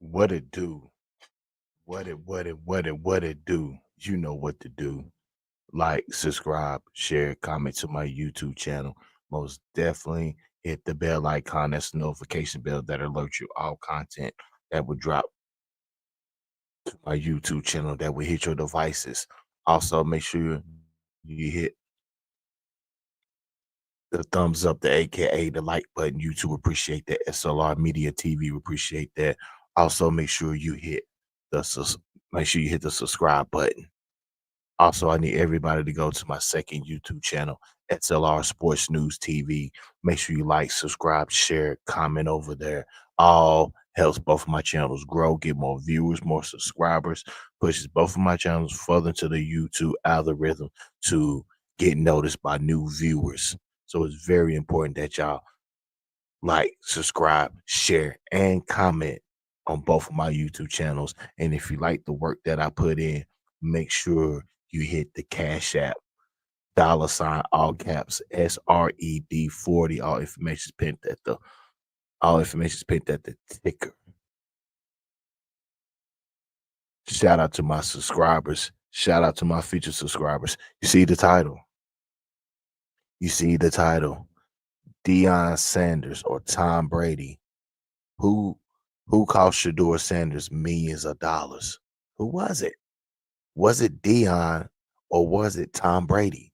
What it do? What it do? You know what to do. Like, subscribe, share, comment to my YouTube channel. Most definitely hit the bell icon. That's the notification bell that alerts you all content that will drop to my YouTube channel that will hit your devices. Also, make sure you hit the thumbs up, the AKA the like button. YouTube appreciate that. S.L.R Media TV appreciate that. Also, make sure you hit make sure you hit the subscribe button. Also, I need everybody to go to my second YouTube channel, S.L.R Sports News TV. Make sure you like, subscribe, share, comment over there. All helps both of my channels grow, get more viewers, more subscribers, pushes both of my channels further into the YouTube algorithm to get noticed by new viewers. So it's very important that y'all like, subscribe, share, and comment on both of my YouTube channels. And if you like the work that I put in, make sure you hit the Cash App, $ all caps SRED 40. All information is pinned at the ticker. Shout out to my subscribers. Shout out to my future subscribers. You see the title. You see the title. Deion Sanders or Tom Brady. Who cost Shedeur Sanders millions of dollars? Who was it? Was it Deion or was it Tom Brady?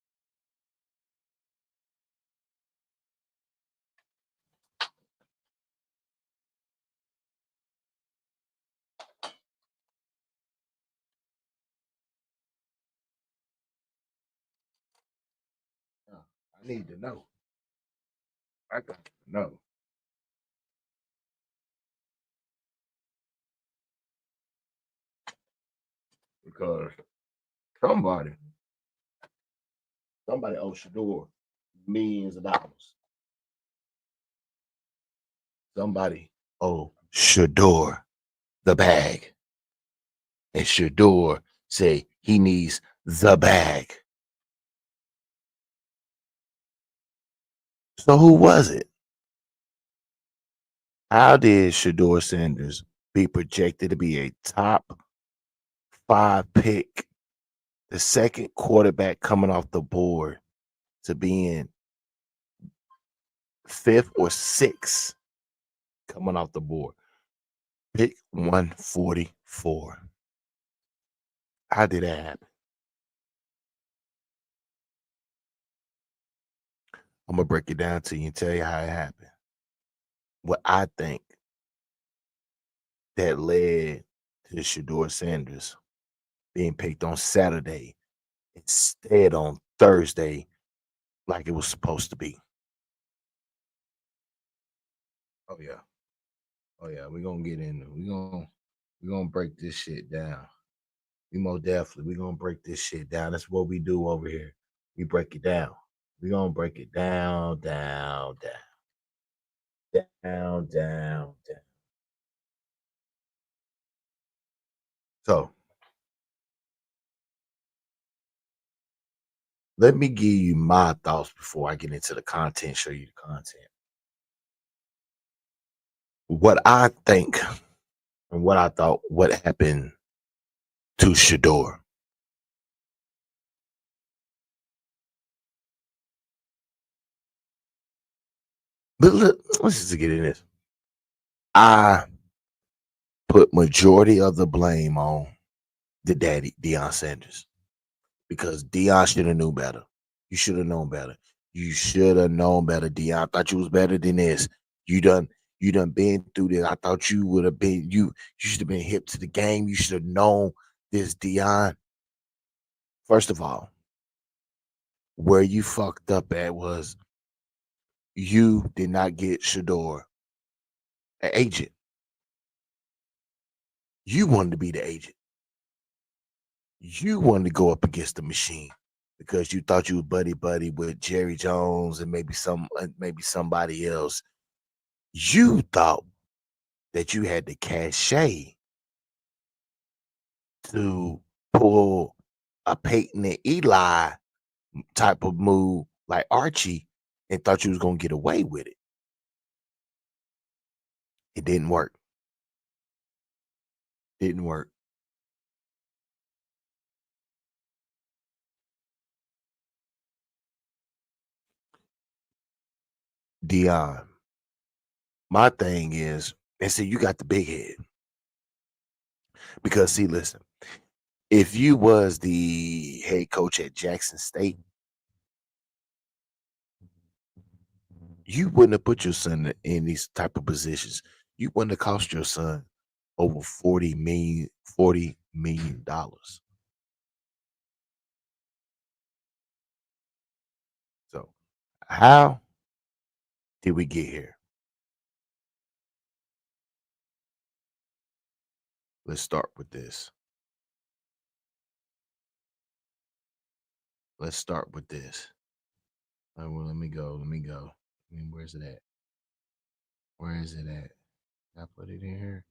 I need to know. I got to know. Because somebody owes Shedeur millions of dollars. Somebody owed Shedeur the bag. And Shedeur say he needs the bag. So who was it? How did Shedeur Sanders be projected to be a top 5 pick, the second quarterback coming off the board, to being 5th or 6th coming off the board? Pick 144. How did that happen? I'm gonna break it down to you and tell you how it happened. What I think that led to Shedeur Sanders being picked on Saturday instead on Thursday, like it was supposed to be. Oh yeah, oh yeah. We're gonna get in. We're gonna break this shit down. We most definitely we're gonna break this shit down. That's what we do over here. We break it down. We're gonna break it down, down. So let me give you my thoughts before I get into the content, show you the content. What I think and what I thought what happened to Shedeur. But look, let's just get in this. I put majority of the blame on the daddy, Deion Sanders, because Deion should have knew better. You should have known better. You should have known better, Deion. I thought you was better than this. You done you done been through this. I thought you would have been you should have been hip to the game. You should have known this, Deion. First of all, where you fucked up at was you did not get Shedeur an agent. You wanted to be the agent. You wanted to go up against the machine because you thought you were buddy buddy with Jerry Jones and maybe somebody else. You thought that you had the cachet to pull a Peyton and Eli type of move like Archie and thought you was gonna get away with it. It didn't work. Didn't work. Dion, my thing is, and see, you got the big head because see, listen, if you was the head coach at Jackson State, you wouldn't have put your son in these type of positions. You wouldn't have cost your son over $40 million. So how did we get here? Let's start with this. Let's start with this. Well, let me go. Let me go. Where's it at? Where is it at? Did I put it in here?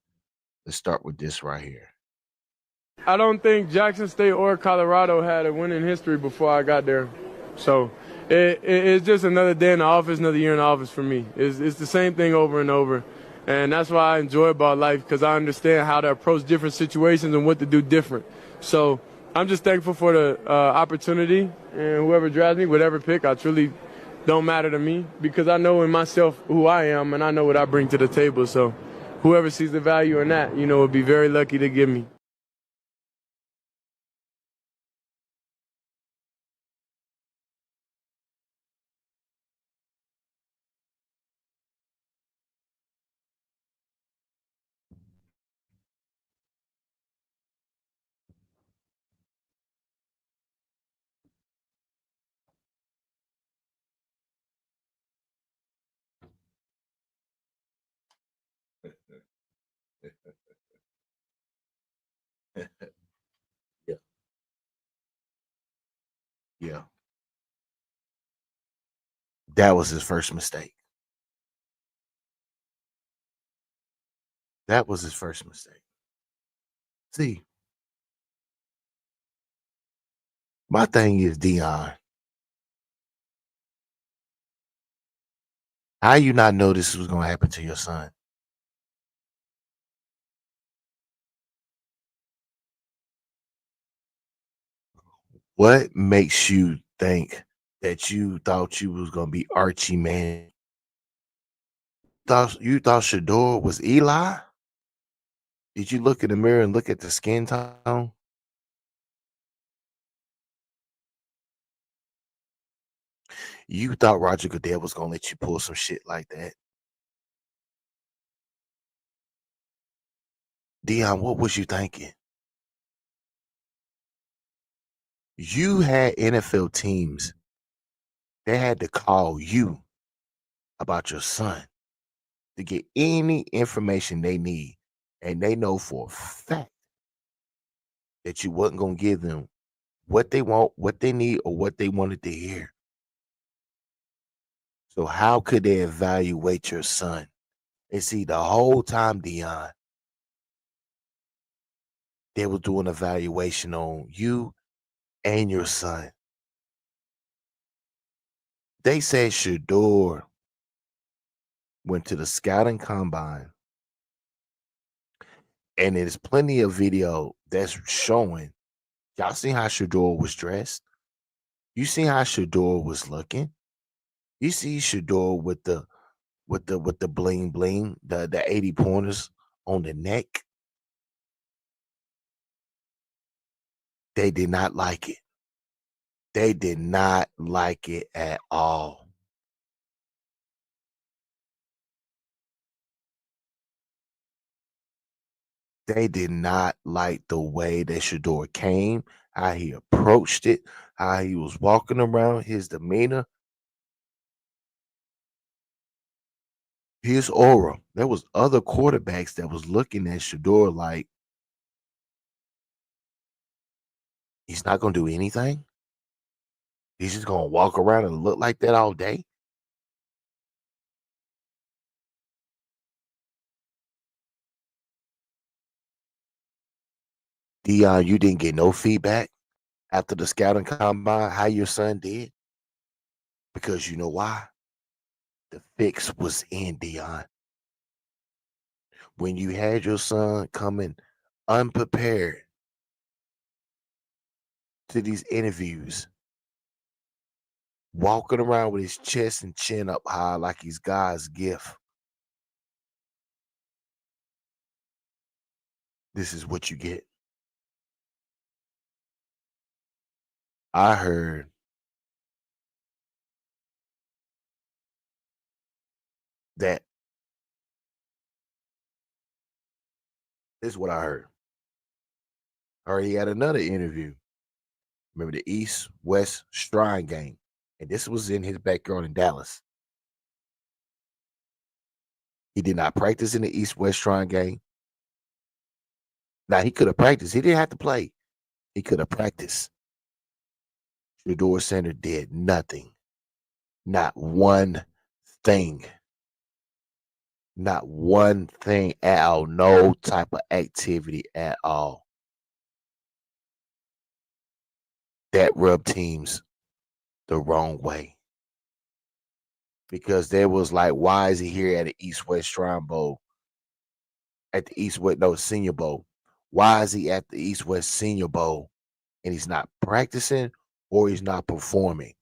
Let's start with this right here. I don't think Jackson State or Colorado had a winning history before I got there. So it's just another day in the office, another year in the office for me. It's the same thing over and over. And that's why I enjoy about life because I understand how to approach different situations and what to do different. So I'm just thankful for the opportunity and whoever drafts me, whatever pick, I truly don't matter to me because I know in myself who I am and I know what I bring to the table. So whoever sees the value in that, would be very lucky to give me. Yeah. Yeah. That was his first mistake. That was his first mistake. See, my thing is Dion. How you not know this was gonna happen to your son? What makes you think that you thought you was gonna be Archie Man? Thought you thought Shedeur was Eli? Did you look in the mirror and look at the skin tone? You thought Roger Goodell was gonna let you pull some shit like that. Deion, what was you thinking? You had NFL teams that had to call you about your son to get any information they need. And they know for a fact that you wasn't gonna give them what they want, what they need, or what they wanted to hear. So how could they evaluate your son? And see, the whole time, Deion, they were doing evaluation on you and your son. They said Shedeur went to the scouting combine, and there's plenty of video that's showing. Y'all seen how Shedeur was dressed? You seen how Shedeur was looking? You see Shedeur with the bling bling, the 80 pointers on the neck. They did not like it. They did not like it at all. They did not like the way that Shedeur came, how he approached it, how he was walking around, his demeanor, his aura. There was other quarterbacks that was looking at Shedeur like he's not gonna do anything. He's just gonna walk around and look like that all day. Deion, you didn't get no feedback after the scouting combine how your son did because you know why? The fix was in, Deion. When you had your son coming unprepared to these interviews, walking around with his chest and chin up high like he's God's gift, this is what you get. I heard that. This is what I heard. I heard he had another interview. Remember the East West Shrine game? And this was in his backyard in Dallas. He did not practice in the East West Shrine game. Now he could have practiced. He didn't have to play. He could have practiced. Shedeur Center did nothing. Not one thing. Not one thing at all. No type of activity at all. That rubbed teams the wrong way. Because there was like, why is he here at the East West Shrine Bowl? At the East West, no, Senior Bowl. Why is he at the East West Senior Bowl and he's not practicing or he's not performing?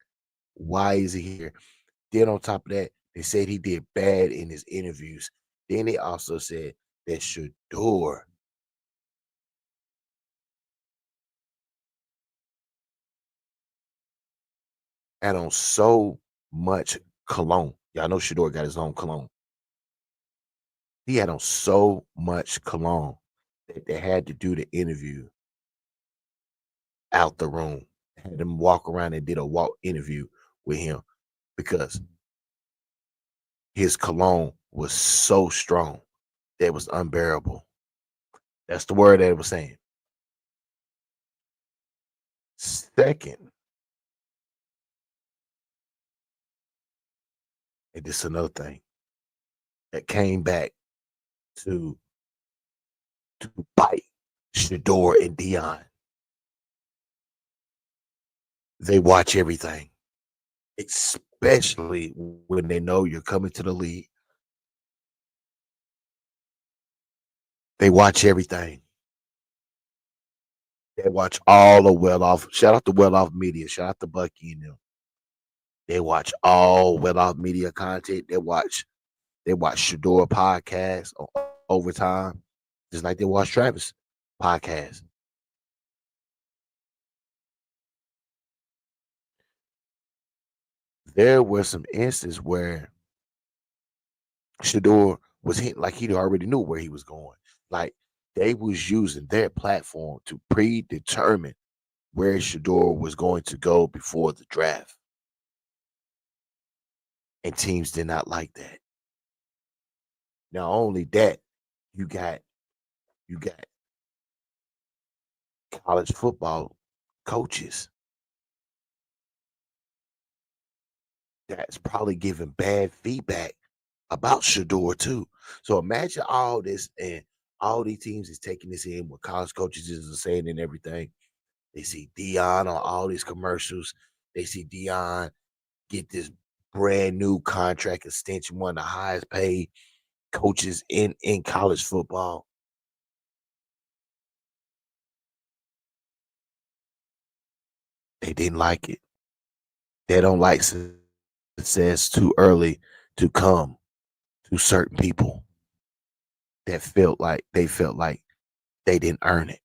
Why is he here? Then on top of that, they said he did bad in his interviews. Then they also said that Shedeur had on so much cologne. Y'all know Shedeur got his own cologne. He had on so much cologne that they had to do the interview out the room. Had him walk around and did a walk interview with him because his cologne was so strong that it was unbearable. That's the word that it was saying. Second, and this is another thing that came back to bite Shedeur and Deion. They watch everything, especially when they know you're coming to the league. They watch everything. They watch all the well off. Shout out to well off media. Shout out to Bucky and them. They watch all well off media content. They watch Shedeur podcast on overtime. just like they watch Travis podcast. There were some instances where Shedeur was hit like he already knew where he was going. Like they was using their platform to predetermine where Shedeur was going to go before the draft. And teams did not like that. Not only that, you got you got college football coaches that's probably giving bad feedback about Shedeur too. So imagine all this and all these teams is taking this in what college coaches is saying and everything. They see Deion on all these commercials. They see Deion get this brand new contract extension, one of the highest paid coaches in college football. They didn't like it. They don't like success too early to come to certain people that felt like they didn't earn it.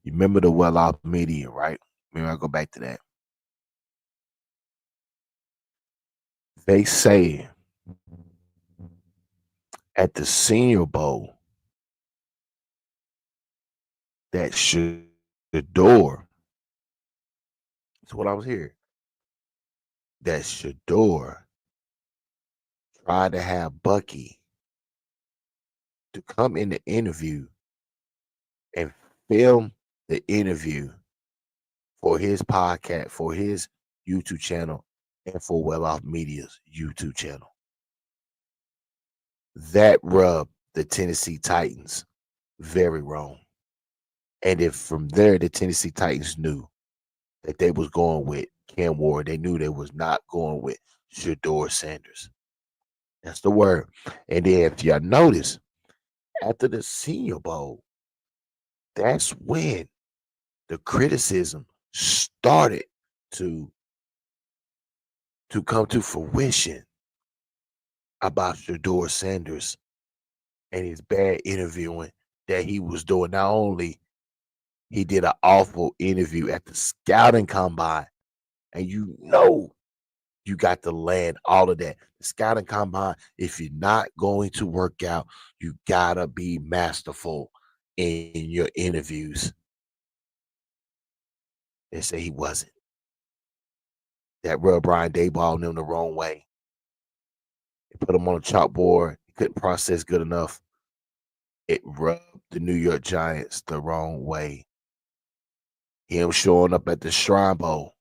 You remember the well-off media, right? Maybe I'll go back to that. They say at the Senior Bowl that Shedeur, that's what I was hearing, that Shedeur tried to have Bucky to come in the interview and film the interview for his podcast, for his YouTube channel, and for Well Off Media's YouTube channel. That rubbed the Tennessee Titans very wrong. And if from there the Tennessee Titans knew that they was going with Cam Ward, they knew they was not going with Shedeur Sanders. That's the word. And then if y'all notice, after the Senior Bowl, that's when the criticism started to come to fruition about Shedeur Sanders and his bad interviewing that he was doing. Not only he did an awful interview at the scouting combine, and you know you got to land all of that. The scouting combine, if you're not going to work out, you gotta be masterful in your interviews. They say he wasn't. That rubbed Brian Dayball and them the wrong way. They put him on a chalkboard. He couldn't process good enough. It rubbed the New York Giants the wrong way. Him showing up at the Shrine Bowl,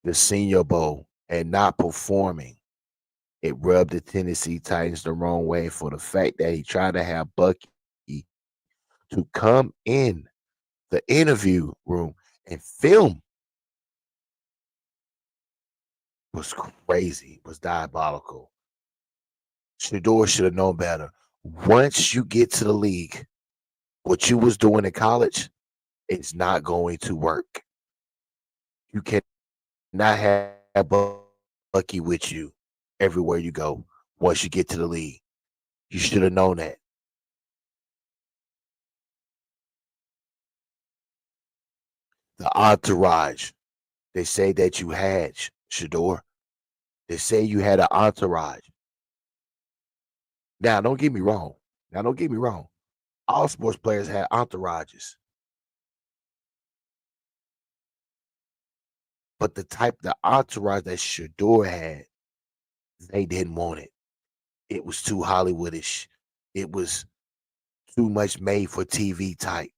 the Senior Bowl, and not performing. It rubbed the Tennessee Titans the wrong way for the fact that he tried to have Bucky to come in the interview room and film was crazy, was diabolical. Shedeur should have known better. Once you get to the league, what you was doing in college is not going to work. You cannot have Bucky with you everywhere you go once you get to the league. You should have known that. The entourage, they say that you had, Shedeur. They say you had an entourage. Now, don't get me wrong. Now, don't get me wrong. All sports players had entourages, but the entourage that Shedeur had, they didn't want it. It was too Hollywoodish. It was too much made for TV type.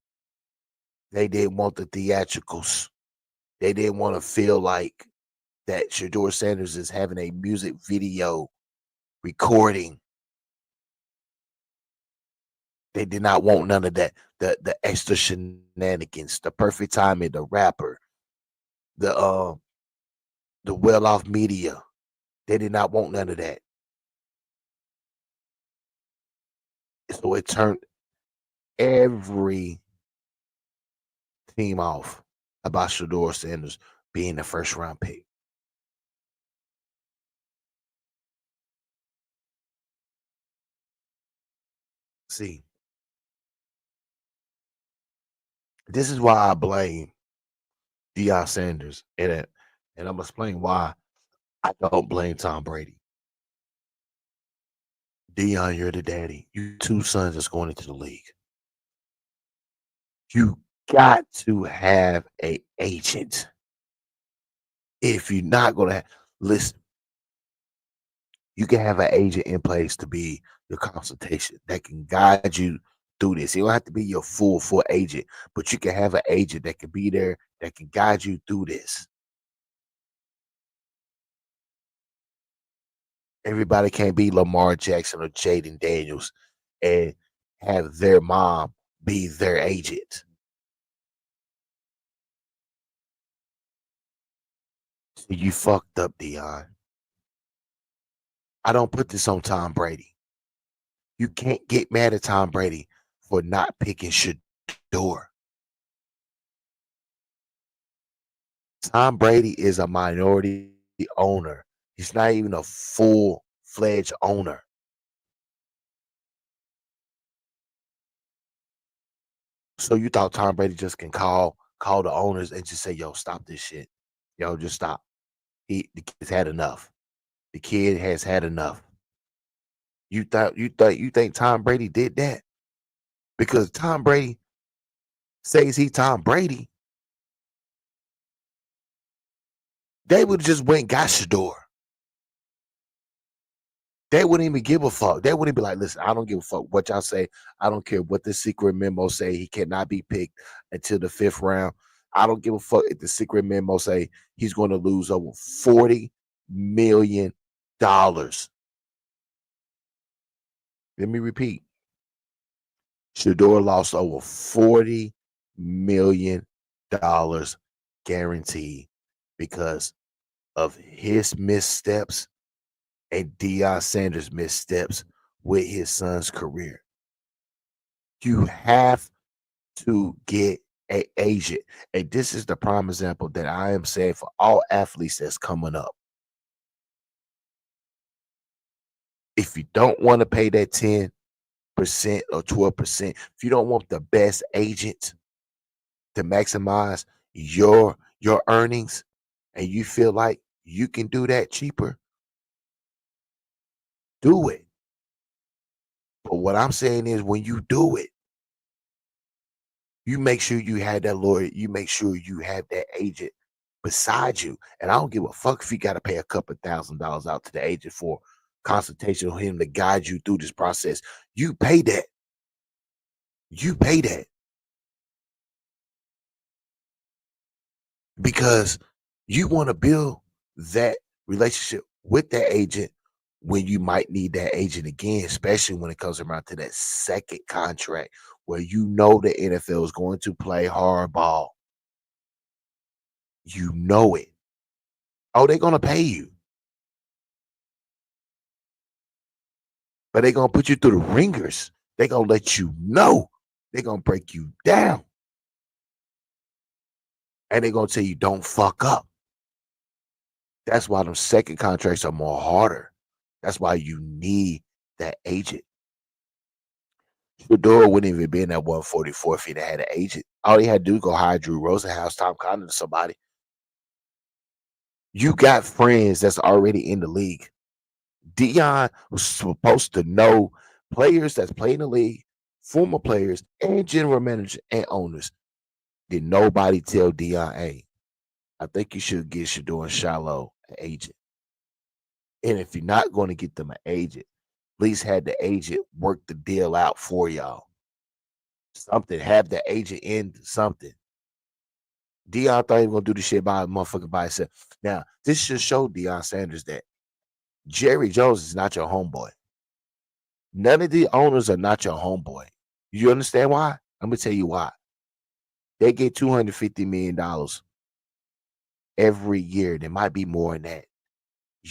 They didn't want the theatricals. They didn't want to feel like that Shedeur Sanders is having a music video recording. They did not want none of that. The extra shenanigans, the perfect timing, the rapper, the well off media. They did not want none of that. So it turned every team off about Shedeur Sanders being the first round pick. See, this is why I blame Deion Sanders, and I'm gonna explain why I don't blame Tom Brady. Deion, you're the daddy. You two sons that's going into the league. You got to have a agent. If you're not gonna listen, you can have an agent in place to be your consultation that can guide you through this. You don't have to be your full agent, but you can have an agent that can be there that can guide you through this. Everybody can't be Lamar Jackson or Jaden Daniels and have their mom be their agent. So you fucked up, Deion. I don't put this on Tom Brady. You can't get mad at Tom Brady for not picking Shedeur. Tom Brady is a minority owner. He's not even a full-fledged owner. So you thought Tom Brady just can call the owners and just say, "Yo, stop this shit. Yo, just stop." The kid's had enough. The kid has had enough. You think Tom Brady did that? Because Tom Brady says he Tom Brady, they would have just went and got Shedeur. They wouldn't even give a fuck. They wouldn't be like, listen, I don't give a fuck what y'all say. I don't care what the secret memo say. He cannot be picked until the 5th round. I don't give a fuck if the secret memo say he's going to lose over $40 million. Let me repeat. Shedeur lost over $40 million guaranteed because of his missteps and Deion Sanders' missteps with his son's career. You have to get an agent. And this is the prime example that I am saying for all athletes that's coming up. If you don't want to pay that 10% or 12%, if you don't want the best agent to maximize your earnings and you feel like you can do that cheaper, do it. But what I'm saying is when you do it, you make sure you have that lawyer, you make sure you have that agent beside you. And I don't give a fuck if you got to pay a couple $1,000s out to the agent for consultation on him to guide you through this process. You pay that. You pay that. Because you want to build that relationship with that agent when you might need that agent again, especially when it comes around to that second contract where you know the NFL is going to play hardball. You know it. Oh, they're going to pay you. But they're going to put you through the ringers. They're going to let you know. They're going to break you down. And they're going to tell you, don't fuck up. That's why them second contracts are more harder. That's why you need that agent. Shedeur wouldn't even be in that 144 if he'd had an agent. All he had to do was go hire Drew Rosenhaus, Tom Condon, somebody. You got friends that's already in the league. Deion was supposed to know players that's playing in the league, former players, and general managers and owners. Did nobody tell Deion, hey, I think you should get Shedeur and Shiloh an agent. And if you're not going to get them an agent, at least have the agent work the deal out for y'all. Something, have the agent in something. Deion thought he was gonna do the shit by a motherfucker by himself. Now, this should show Deion Sanders that Jerry Jones is not your homeboy. None of the owners are not your homeboy. You understand why? I'm gonna tell you why. They get $250 million every year. There might be more than that.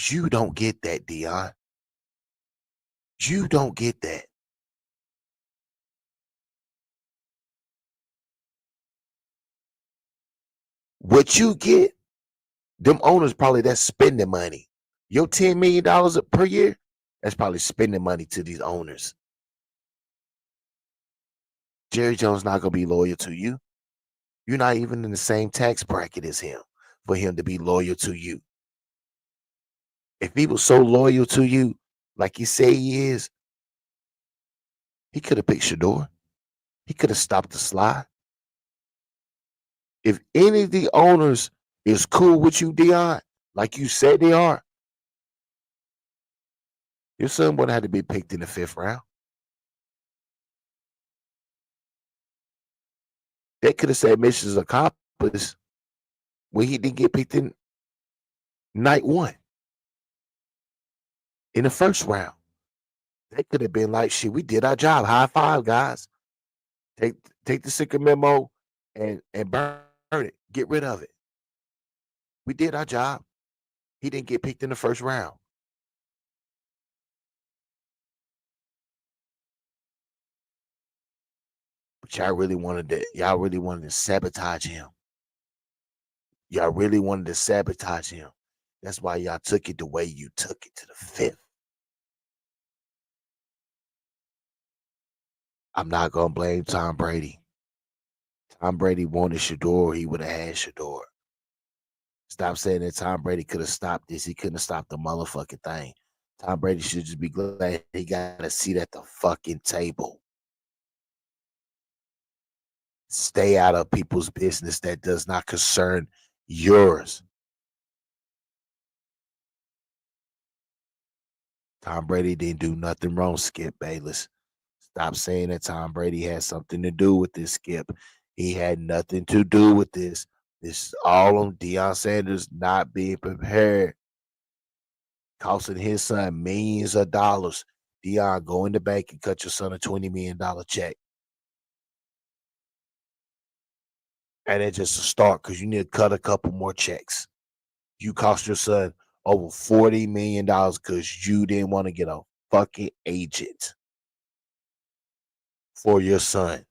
You don't get that, Deion. You don't get that. What you get, them owners probably that's spending money. Your $10 million per year, that's probably spending money to these owners. Jerry Jones not gonna be loyal to you. You're not even in the same tax bracket as him for him to be loyal to you. If he was so loyal to you, like he say he is, he could have picked Shedeur. He could have stopped the slide. If any of the owners is cool with you, Deion, like you said they are, your son wouldn't have to be picked in the 5th round. They could have said missions accomplished when he didn't get picked in night 1 in the 1st round. They could have been like, shit, we did our job. High five, guys. Take the secret memo and burn it. Get rid of it. We did our job. He didn't get picked in the 1st round. But y'all really wanted to sabotage him. Y'all really wanted to sabotage him. That's why y'all took it the way you took it to the 5th. I'm not gonna blame Tom Brady. Tom Brady wanted Shedeur, he would have had Shedeur. Stop saying that Tom Brady could have stopped this. He couldn't have stopped the motherfucking thing. Tom Brady should just be glad he got a seat at the fucking table. Stay out of people's business that does not concern yours. Tom Brady didn't do nothing wrong, Skip Bayless. Stop saying that Tom Brady had something to do with this, Skip. He had nothing to do with this. This is all on Deion Sanders not being prepared. Costing his son millions of dollars. Deion, go in the bank and cut your son a $20 million check. And it's just a start because you need to cut a couple more checks. You cost your son over $40 million because you didn't want to get a fucking agent for your son.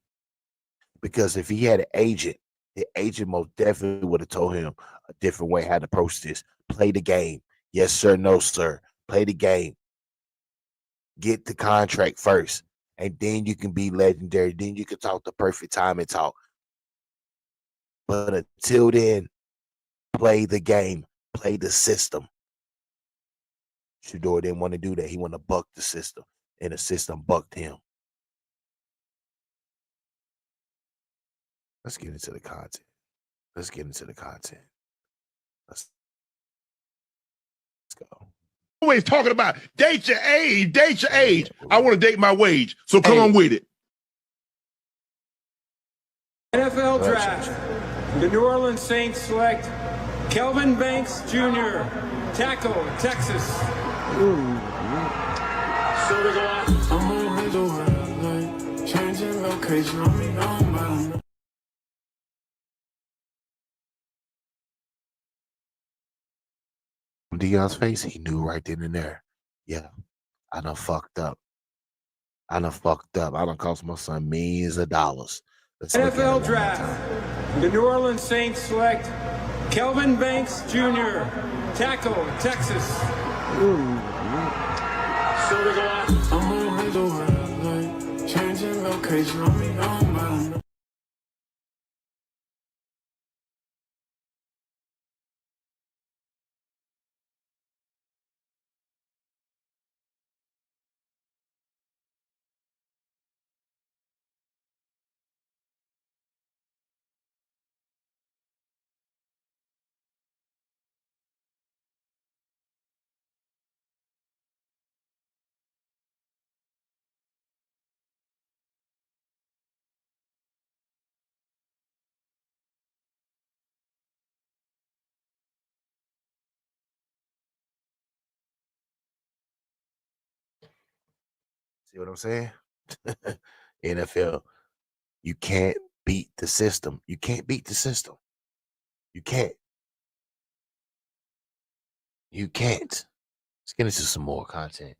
Because if he had an agent, the agent most definitely would have told him a different way how to approach this. Play the game. Yes, sir. No, sir. Play the game. Get the contract first. And then you can be legendary. Then you can talk the perfect time and talk. But until then, play the game. Play the system. Shedeur didn't want to do that. He wanted to buck the system. And the system bucked him. Let's get into the content. Let's go. Always talking about date your age, date your age. I want to date my wage. So come on with it. NFL draft. The New Orleans Saints select Kelvin Banks Jr., tackle, Texas. So there's a lot. I'm in the world, like changing location on me, no. Deion's face, he knew right then and there. Yeah, I done fucked up. I done cost my son millions of dollars. NFL draft. The New Orleans Saints select Kelvin Banks Jr., tackle, Texas. So there's a lot. I'm in the world, like changing location on me, no. See what I'm saying? NFL, you can't beat the system. You can't beat the system. You can't. You can't. Let's get into some more content.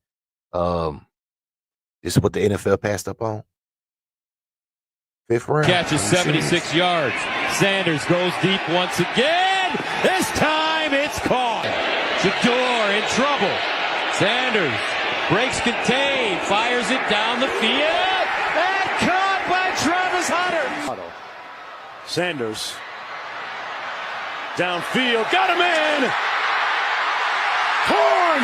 This is what the NFL passed up on. 5th round. Catches 76 yards. Sanders goes deep once again. This time it's caught. Shedeur in trouble. Sanders breaks contain, fires it down the field, and caught by Travis Sanders. Downfield. Got him in. Horn.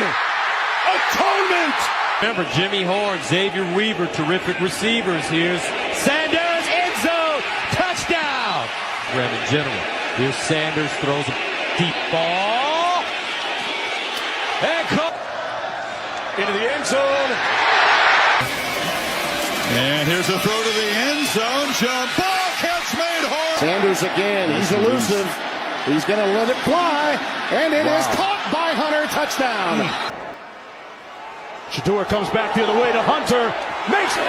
Atonement. Remember, Jimmy Horn, Xavier Weaver, terrific receivers. Here's Sanders, end zone, touchdown. Bremen General. Here's Sanders, throws a deep ball. And Into the end zone. And here's a throw to the end zone. Jump ball, catch made. Horn. Sanders again. He's elusive. He's going to let it fly. And it is caught by Hunter. Touchdown. Shedeur comes back the other way to Hunter. Makes it.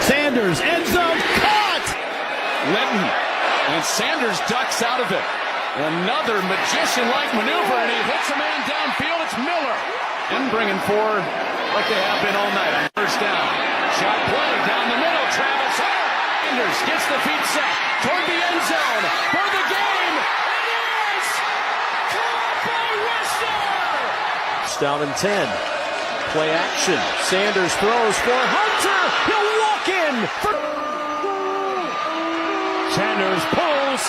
Sanders, end zone, caught. Linton. And Sanders ducks out of it. Another magician-like maneuver, and he hits a man downfield. It's Miller. And bringing forward like they have been all night. First down. Shot play down the middle. Travis Hunter. Sanders gets the feet set toward the end zone for the game. It is caught by Wester. Down in 10. Play action. Sanders throws for Hunter. He'll walk in. Sanders pulls.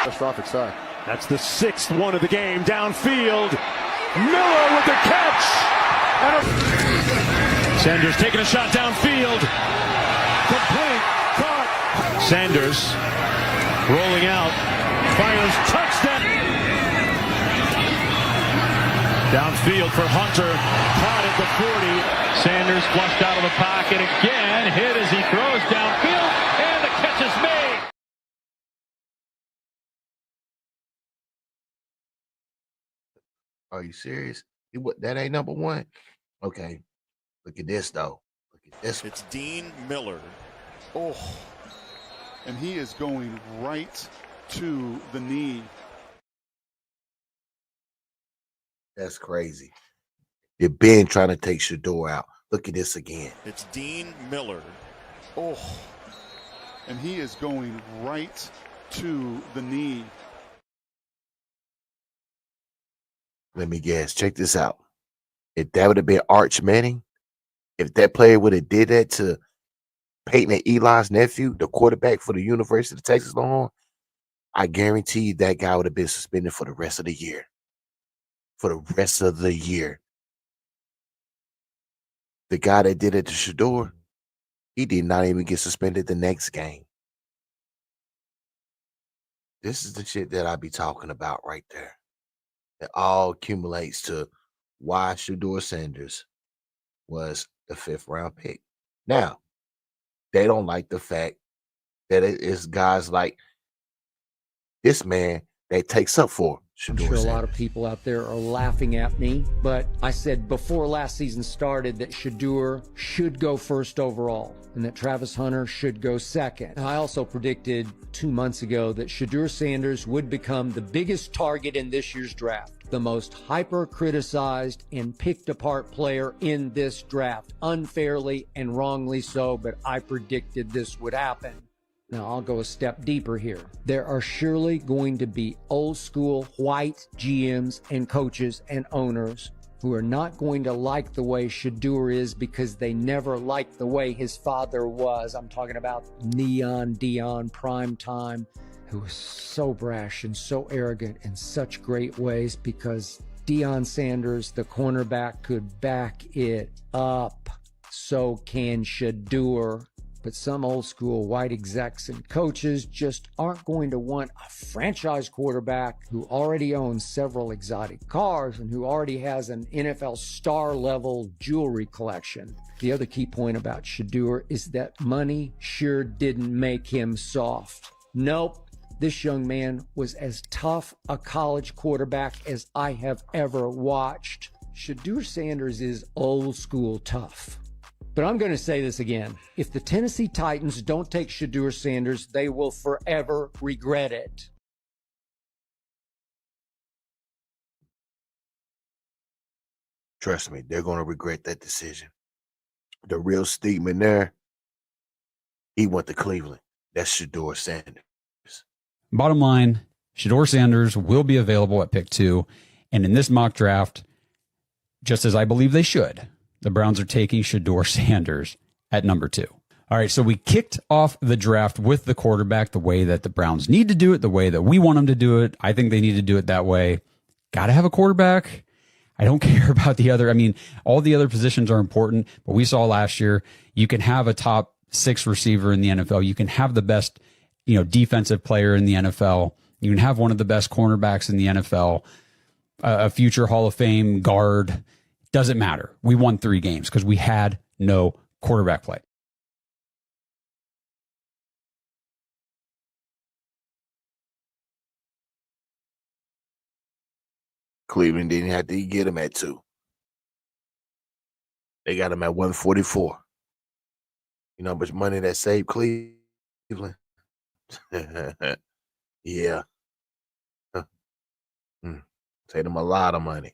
Catastrophic side. That's the 6th one of the game. Downfield. Miller with the catch. Sanders taking a shot downfield. Complete. Caught. Sanders rolling out. Fires. Touchdown. Downfield for Hunter. Caught at the 40. Sanders flushed out of the pocket again. Hit as he throws downfield. And the catch is made. Are you serious? That ain't number one? Okay. Look at this, though. Look at this. It's Dean Miller. Oh. And he is going right to the knee. That's crazy. They've been trying to take Shedeur out. Look at this again. It's Dean Miller. Oh. And he is going right to the knee. Let me guess. Check this out. If that would have been Arch Manning, if that player would have did that to Peyton and Eli's nephew, the quarterback for the University of Texas Longhorn, I guarantee you that guy would have been suspended for the rest of the year. For the rest of the year. The guy that did it to Shedeur, he did not even get suspended the next game. This is the shit that I be talking about right there. It all accumulates to why Shedeur Sanders was the 5th round pick. Now, they don't like the fact that it is guys like this man that takes up for Shedeur I'm sure Sanders. a lot of people out there are laughing at me, but I said before last season started that Shedeur should go first overall and that Travis Hunter should go second. I also predicted 2 months ago that Shedeur Sanders would become the biggest target in this year's draft, the most hyper-criticized and picked-apart player in this draft, unfairly and wrongly so, but I predicted this would happen. Now, I'll go a step deeper here. There are surely going to be old school white GMs and coaches and owners who are not going to like the way Shedeur is because they never liked the way his father was. I'm talking about Neon Deion Prime Time, who was so brash and so arrogant in such great ways because Deion Sanders, the cornerback, could back it up. So can Shedeur. But some old school white execs and coaches just aren't going to want a franchise quarterback who already owns several exotic cars and who already has an NFL star level jewelry collection. The other key point about Shedeur is that money sure didn't make him soft. Nope. This young man was as tough a college quarterback as I have ever watched. Shedeur Sanders is old school tough. But I'm going to say this again. If the Tennessee Titans don't take Shedeur Sanders, they will forever regret it. Trust me, they're going to regret that decision. The real statement there, he went to Cleveland. That's Shedeur Sanders. Bottom line, Shedeur Sanders will be available at pick 2. And in this mock draft, just as I believe they should, the Browns are taking Shedeur Sanders at number 2. All right, so we kicked off the draft with the quarterback the way that the Browns need to do it, the way that we want them to do it. I think they need to do it that way. Got to have a quarterback. I don't care about the other. I mean, all the other positions are important, but we saw last year you can have a top 6 receiver in the NFL. You can have the best, defensive player in the NFL. You can have one of the best cornerbacks in the NFL, a future Hall of Fame guard. Doesn't matter. We won 3 games because we had no quarterback play. Cleveland didn't have to get him at 2. They got him at 144. You know how much money that saved Cleveland? Yeah. Saved them a lot of money.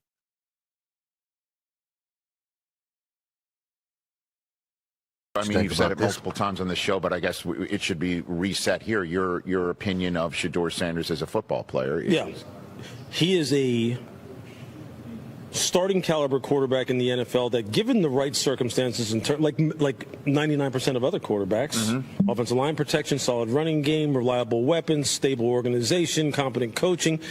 I mean, you've said it multiple times on the show, but I guess it should be reset here. Your opinion of Shedeur Sanders as a football player. Yeah. He is a starting caliber quarterback in the NFL that, given the right circumstances, like 99% of other quarterbacks, offensive line protection, solid running game, reliable weapons, stable organization, competent coaching,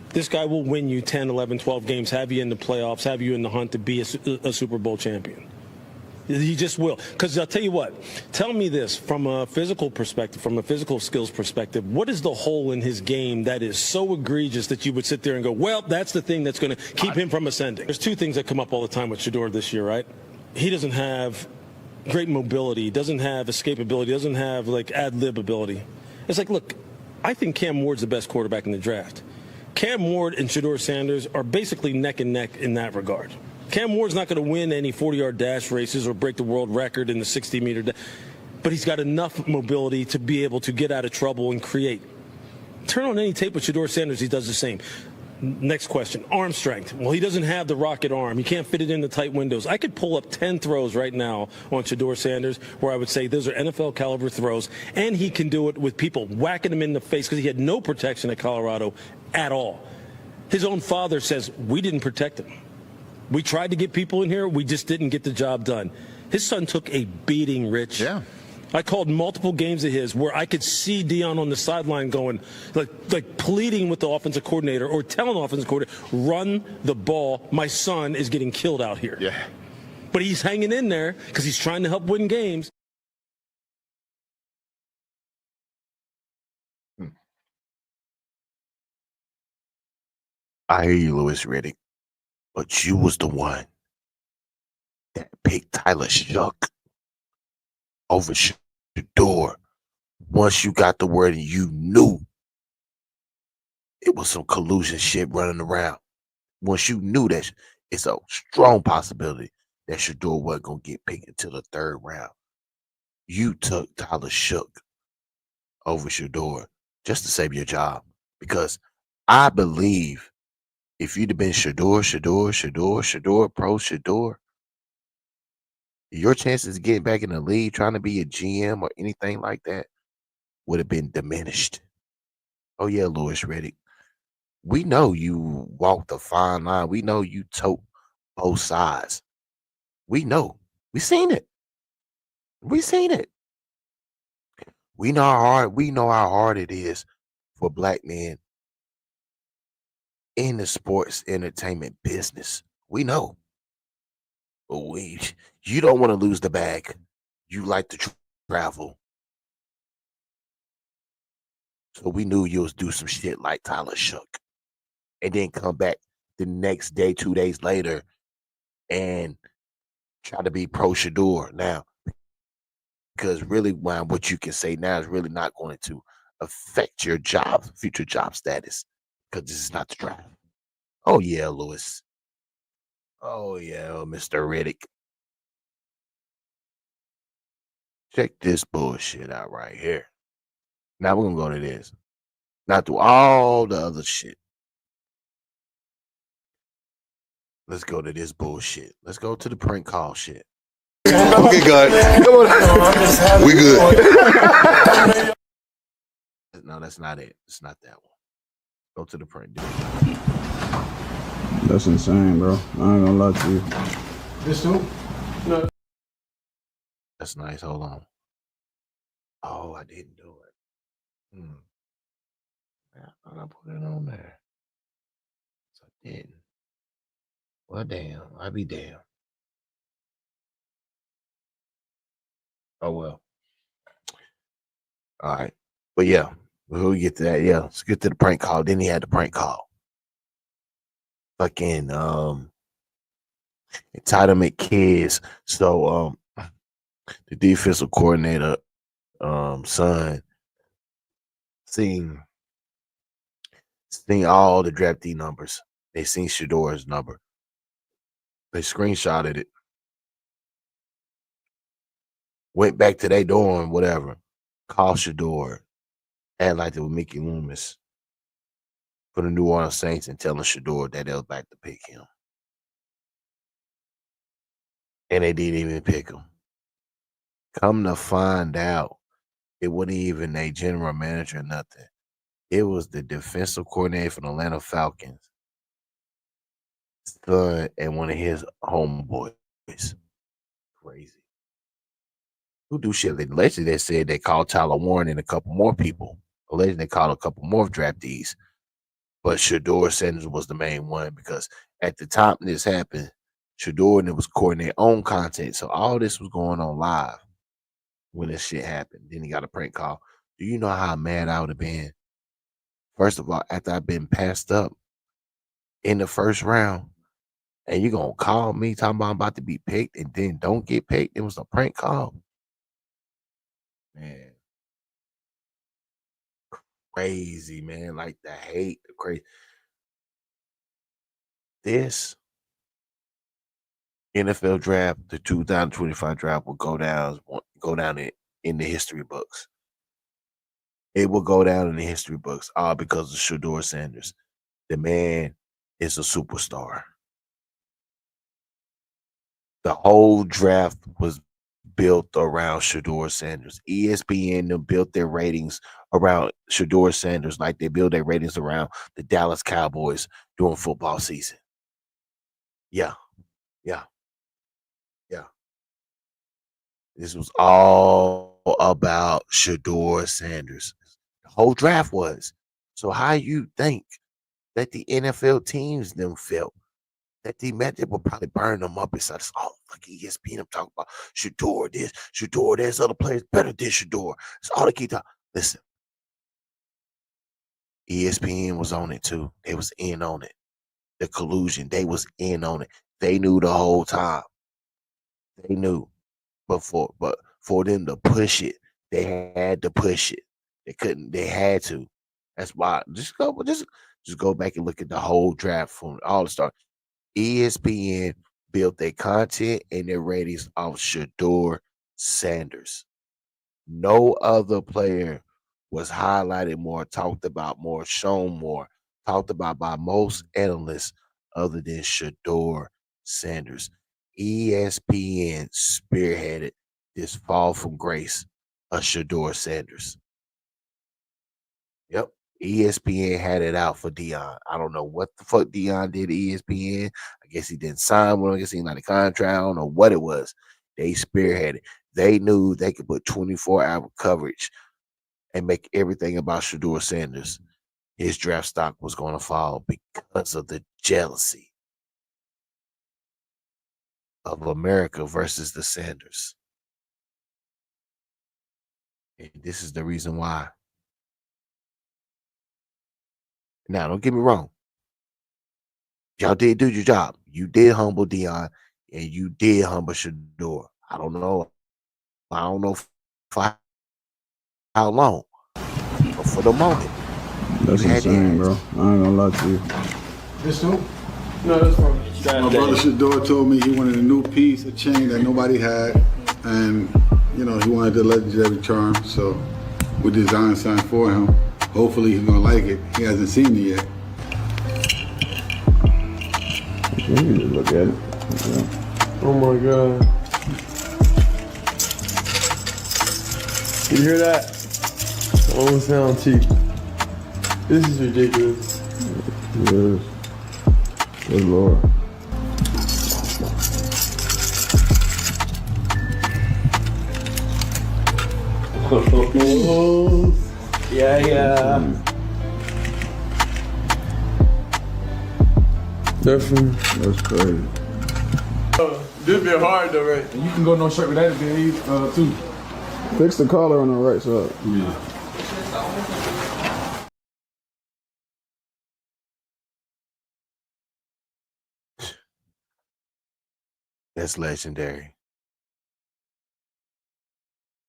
this guy will win you 10, 11, 12 games, have you in the playoffs, have you in the hunt to be a Super Bowl champion. He just will. Because I'll tell you what, tell me this, from a physical perspective, from a physical skills perspective, what is the hole in his game that is so egregious that you would sit there and go, well, that's the thing that's going to keep him from ascending? There's 2 things that come up all the time with Shedeur this year, right? He doesn't have great mobility, doesn't have escapability, doesn't have ad-lib ability. It's like, look, I think Cam Ward's the best quarterback in the draft. Cam Ward and Shedeur Sanders are basically neck and neck in that regard. Cam Ward's not going to win any 40-yard dash races or break the world record in the 60-meter dash, but he's got enough mobility to be able to get out of trouble and create. Turn on any tape with Shedeur Sanders, he does the same. Next question, arm strength. Well, he doesn't have the rocket arm. He can't fit it in the tight windows. I could pull up 10 throws right now on Shedeur Sanders where I would say those are NFL-caliber throws, and he can do it with people whacking him in the face because he had no protection at Colorado at all. His own father says, we didn't protect him. We tried to get people in here. We just didn't get the job done. His son took a beating, Rich. Yeah. I called multiple games of his where I could see Deion on the sideline going, like pleading with the offensive coordinator or telling the offensive coordinator, run the ball. My son is getting killed out here. Yeah. But he's hanging in there because he's trying to help win games. I hear you, Louis Riddick. But you was the one that picked Tyler Shuck over Shedeur. Once you got the word and you knew it was some collusion shit running around. Once you knew that it's a strong possibility that Shedeur wasn't going to get picked until the 3rd round, you took Tyler Shuck over Shedeur just to save your job. Because I believe if you'd have been Shedeur, pro Shedeur, your chances of getting back in the league, trying to be a GM or anything like that, would have been diminished. Oh, yeah, Louis Riddick. We know you walked a fine line. We know you tote both sides. We know. We seen it. We seen it. We know how hard it is for black men in the sports entertainment business. We know. But you don't want to lose the bag. You like to travel. So we knew you was do some shit like Tyler Shuck. And then come back the next day, 2 days later, and try to be pro Shedeur now. Because really, what you can say now is really not going to affect your future job status. Because this is not the draft. Oh, yeah, Louis. Oh, yeah, Mr. Riddick. Check this bullshit out right here. Now we're going to go to this. Not through all the other shit. Let's go to this bullshit. Let's go to the prank call shit. Okay, God. Come on. We good. No, that's not it. It's not that one. Go to the prank. That's insane, bro. I ain't gonna lie to you. This too? No. That's nice. Hold on. Oh, I didn't do it. I thought I put it on there. So I didn't. Well, damn. I be damn. Oh, well. All right. But yeah, we'll get to that. Yeah, let's get to the prank call. Then he had the prank call. Fucking entitlement kids. So the defensive coordinator son seen all the draftee numbers. They seen Shedeur's number. They screenshotted it. Went back to their dorm, whatever. Called Shedeur. Had like they were Mickey Loomis for the New Orleans Saints and telling Shedeur that they was back to pick him. And they didn't even pick him. Come to find out, it wasn't even a general manager or nothing. It was the defensive coordinator for the Atlanta Falcons, son, and one of his homeboys. Crazy. Who do shit? Allegedly, they said they called Tyler Warren and a couple more people. Allegedly, they called a couple more draftees. But Shedeur Sanders was the main one because at the time this happened, Shedeur and it was recording their own content. So all this was going on live when this shit happened. Then he got a prank call. Do you know how mad I would have been? First of all, after I've been passed up in the first round, and you gonna call me talking about I'm about to be picked and then don't get picked. It was a prank call. Man. Crazy, man. Like the hate, the crazy. This NFL draft, the 2025 draft will go down in the history books. It will go down in the history books all because of Shedeur Sanders. The man is a superstar. The whole draft was built around Shedeur Sanders. ESPN built their ratings around Shedeur Sanders like they build their ratings around the Dallas Cowboys during football season. Yeah. This was all about Shedeur Sanders. The whole draft was. So how you think that the NFL teams them felt that the Magic will probably burn them up inside this all fucking ESPN. I'm talking about Shedeur this, Shedeur there's other players better than Shedeur. It's all they keep talking. Listen, ESPN was on it too. They was in on it. The collusion, they was in on it. They knew the whole time. They knew. But for them to push it, they had to push it. They couldn't. They had to. That's why. Just go back and look at the whole draft from all the start. ESPN built their content and their ratings off Shedeur Sanders. No other player was highlighted more, talked about more, shown more, talked about by most analysts other than Shedeur Sanders. ESPN spearheaded this fall from grace of Shedeur Sanders. Yep. ESPN had it out for Deion. I don't know what the fuck Deion did to ESPN. I guess he didn't sign one. I guess he didn't like the contract. I don't know what it was. They spearheaded. They knew they could put 24-hour coverage and make everything about Shedeur Sanders. His draft stock was going to fall because of the jealousy of America versus the Sanders. And this is the reason why. Now, don't get me wrong. Y'all did do your job. You did humble Deion, and you did humble Shedeur. I don't know for how long, but for the moment. That's insane, bro. I ain't gonna lie to you. This too? No, that's fine. My brother Shedeur told me he wanted a new piece, a chain that nobody had, and he wanted the legendary charm. So we designed something for him. Hopefully he's gonna like it. He hasn't seen it yet. You need to look at it. Yeah. Oh my God. You hear that? It won't sound cheap. This is ridiculous. It is. Good Lord. Yeah. Definitely. That's crazy. This been hard though, right? You can go no shirt with that too. Fix the collar on the right side. Yeah. That's legendary.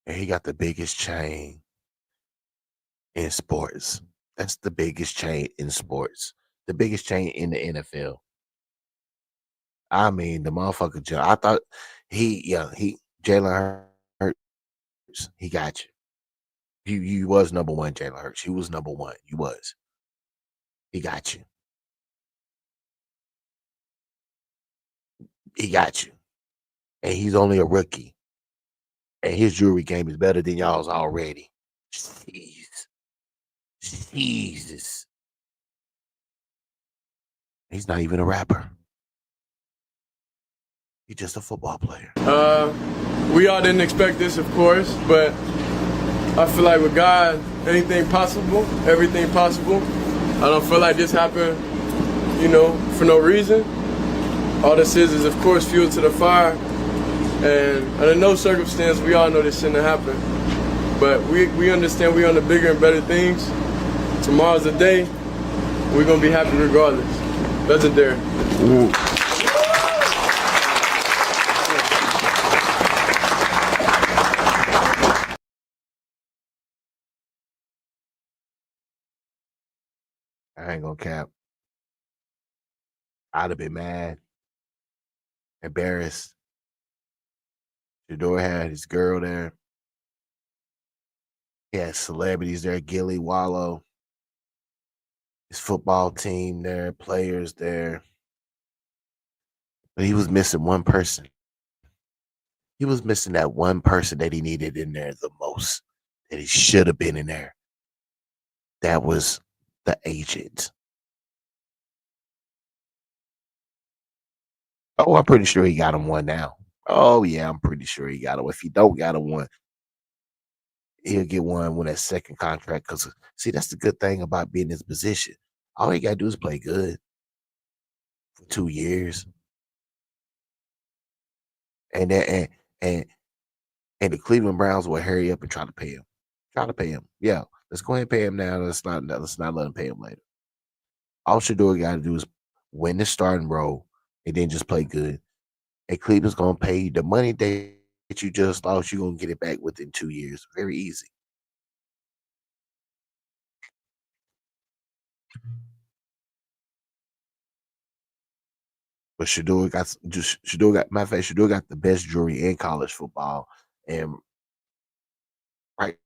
And he got the biggest chain in sports. That's the biggest chain in sports. The biggest chain in the NFL. I mean, the motherfucker. I thought Jalen Hurts. He got you. You was number one, Jalen Hurts. He was number one. You was. He got you. He got you. And he's only a rookie. And his jewelry game is better than y'all's already. Jesus. He's not even a rapper. He's just a football player. We all didn't expect this, of course, but I feel like with God, anything possible, everything possible. I don't feel like this happened, for no reason. All this is of course, fuel to the fire. And under no circumstance, we all know this shouldn't have happened. But we understand we're on the bigger and better things. Tomorrow's the day. We're going to be happy regardless. Legendary. I ain't gonna cap. I'd have been mad, embarrassed. Shedeur had his girl there. He had celebrities there, Gilly Wallow. His football team there, players there. But he was missing one person. He was missing that one person that he needed in there the most, that he should have been in there. That was the agent. Oh, I'm pretty sure he got him one now. Oh, yeah, I'm pretty sure he got him. If he don't got him one, he'll get one when that second contract. Because, see, that's the good thing about being in his position. All he got to do is play good for 2 years. And then, and the Cleveland Browns will hurry up and try to pay him. Yeah, let's go ahead and pay him now. Let's not let him pay him later. All Shedeur got to do is win the starting role and then just play good. And Cleveland's going to pay you the money that you just lost. You're going to get it back within 2 years. Very easy. But Shedeur got the best jewelry in college football. And right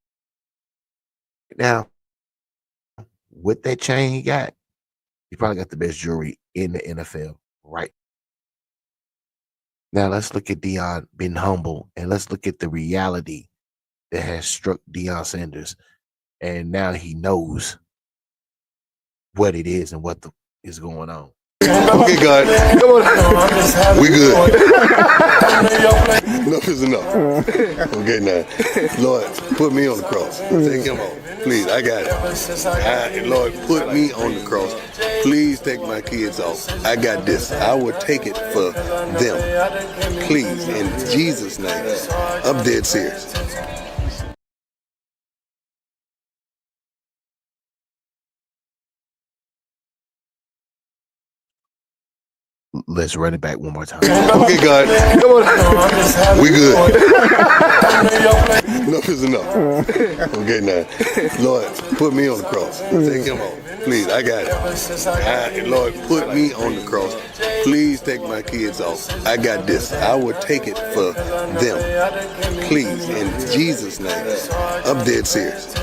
now, with that chain he got, he probably got the best jewelry in the NFL. Right. Now let's look at Deion being humble, and let's look at the reality that has struck Deion Sanders. And now he knows what it is and what is going on. Okay, God. Come on. We good. Enough is enough. Okay, now. Lord, put me on the cross. Take him on. Please, I got it. Lord, put me on the cross. Please take my kids off. I got this. I will take it for them. Please, in Jesus' name. I'm dead serious. Let's run it back one more time. Okay, God. Come on. We good. Enough is enough. Okay, now. Lord, put me on the cross. Take him on. Please, I got it. Lord, put me on the cross. Please take my kids off. I got this. I will take it for them. Please, in Jesus' name. I'm dead serious.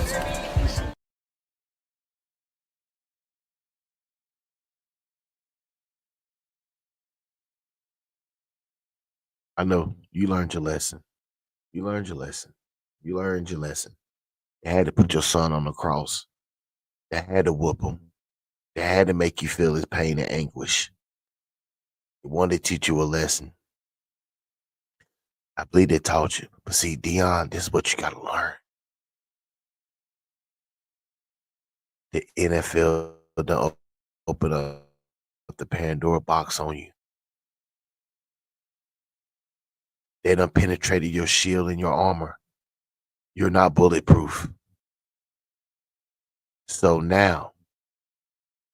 I know you learned your lesson. You learned your lesson. You learned your lesson. They had to put your son on the cross. They had to whoop him. They had to make you feel his pain and anguish. They wanted to teach you a lesson. I believe they taught you. But see, Deion, this is what you got to learn. The NFL done open up the Pandora box on you. They done penetrated your shield and your armor. You're not bulletproof. So now,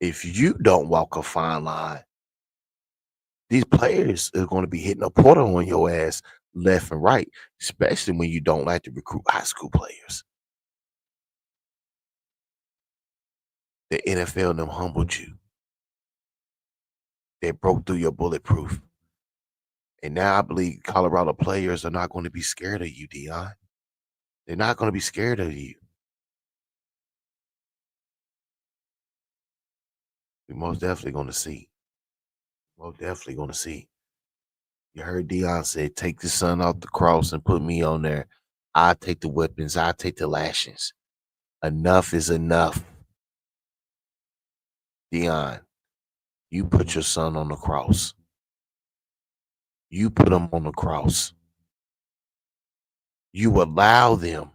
if you don't walk a fine line, these players are going to be hitting a portal on your ass left and right, especially when you don't like to recruit high school players. The NFL them humbled you. They broke through your bulletproof. And now I believe Colorado players are not going to be scared of you, Deion. They're not going to be scared of you. We're most definitely going to see. Most definitely going to see. You heard Deion say, take the son off the cross and put me on there. I take the whippings. I take the lashings. Enough is enough. Deion, you put your son on the cross. You put him on the cross. You allow them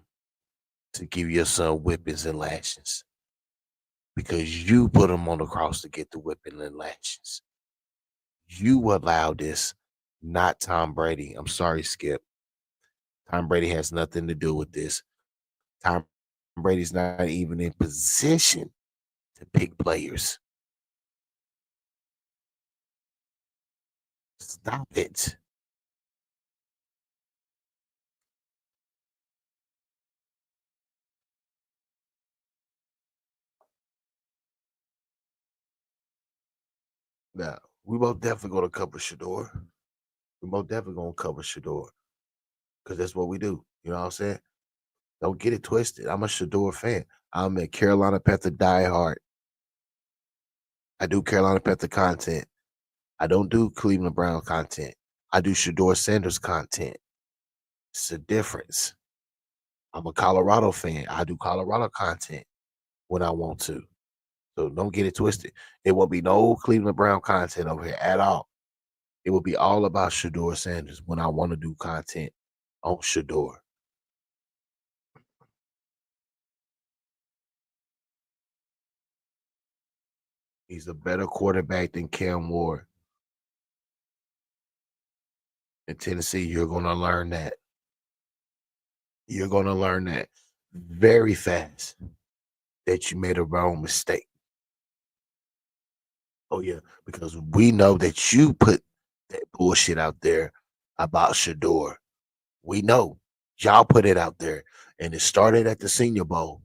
to give your son whippings and lashings because you put him on the cross to get the whipping and lashings. You allow this, not Tom Brady. I'm sorry, Skip. Tom Brady has nothing to do with this. Tom Brady's not even in position to pick players. Stop it. Now, we most definitely going to cover Shedeur. We most definitely going to cover Shedeur because that's what we do. You know what I'm saying? Don't get it twisted. I'm a Shedeur fan. I'm a Carolina Panther diehard. I do Carolina Panther content. I don't do Cleveland Brown content. I do Shedeur Sanders content. It's a difference. I'm a Colorado fan. I do Colorado content when I want to. So don't get it twisted. It won't be no Cleveland Brown content over here at all. It will be all about Shedeur Sanders when I want to do content on Shedeur. He's a better quarterback than Cam Ward. In Tennessee, you're going to learn that. You're going to learn that very fast that you made a wrong mistake. Oh, yeah, because we know that you put that bullshit out there about Shedeur. We know. Y'all put it out there, and it started at the Senior Bowl.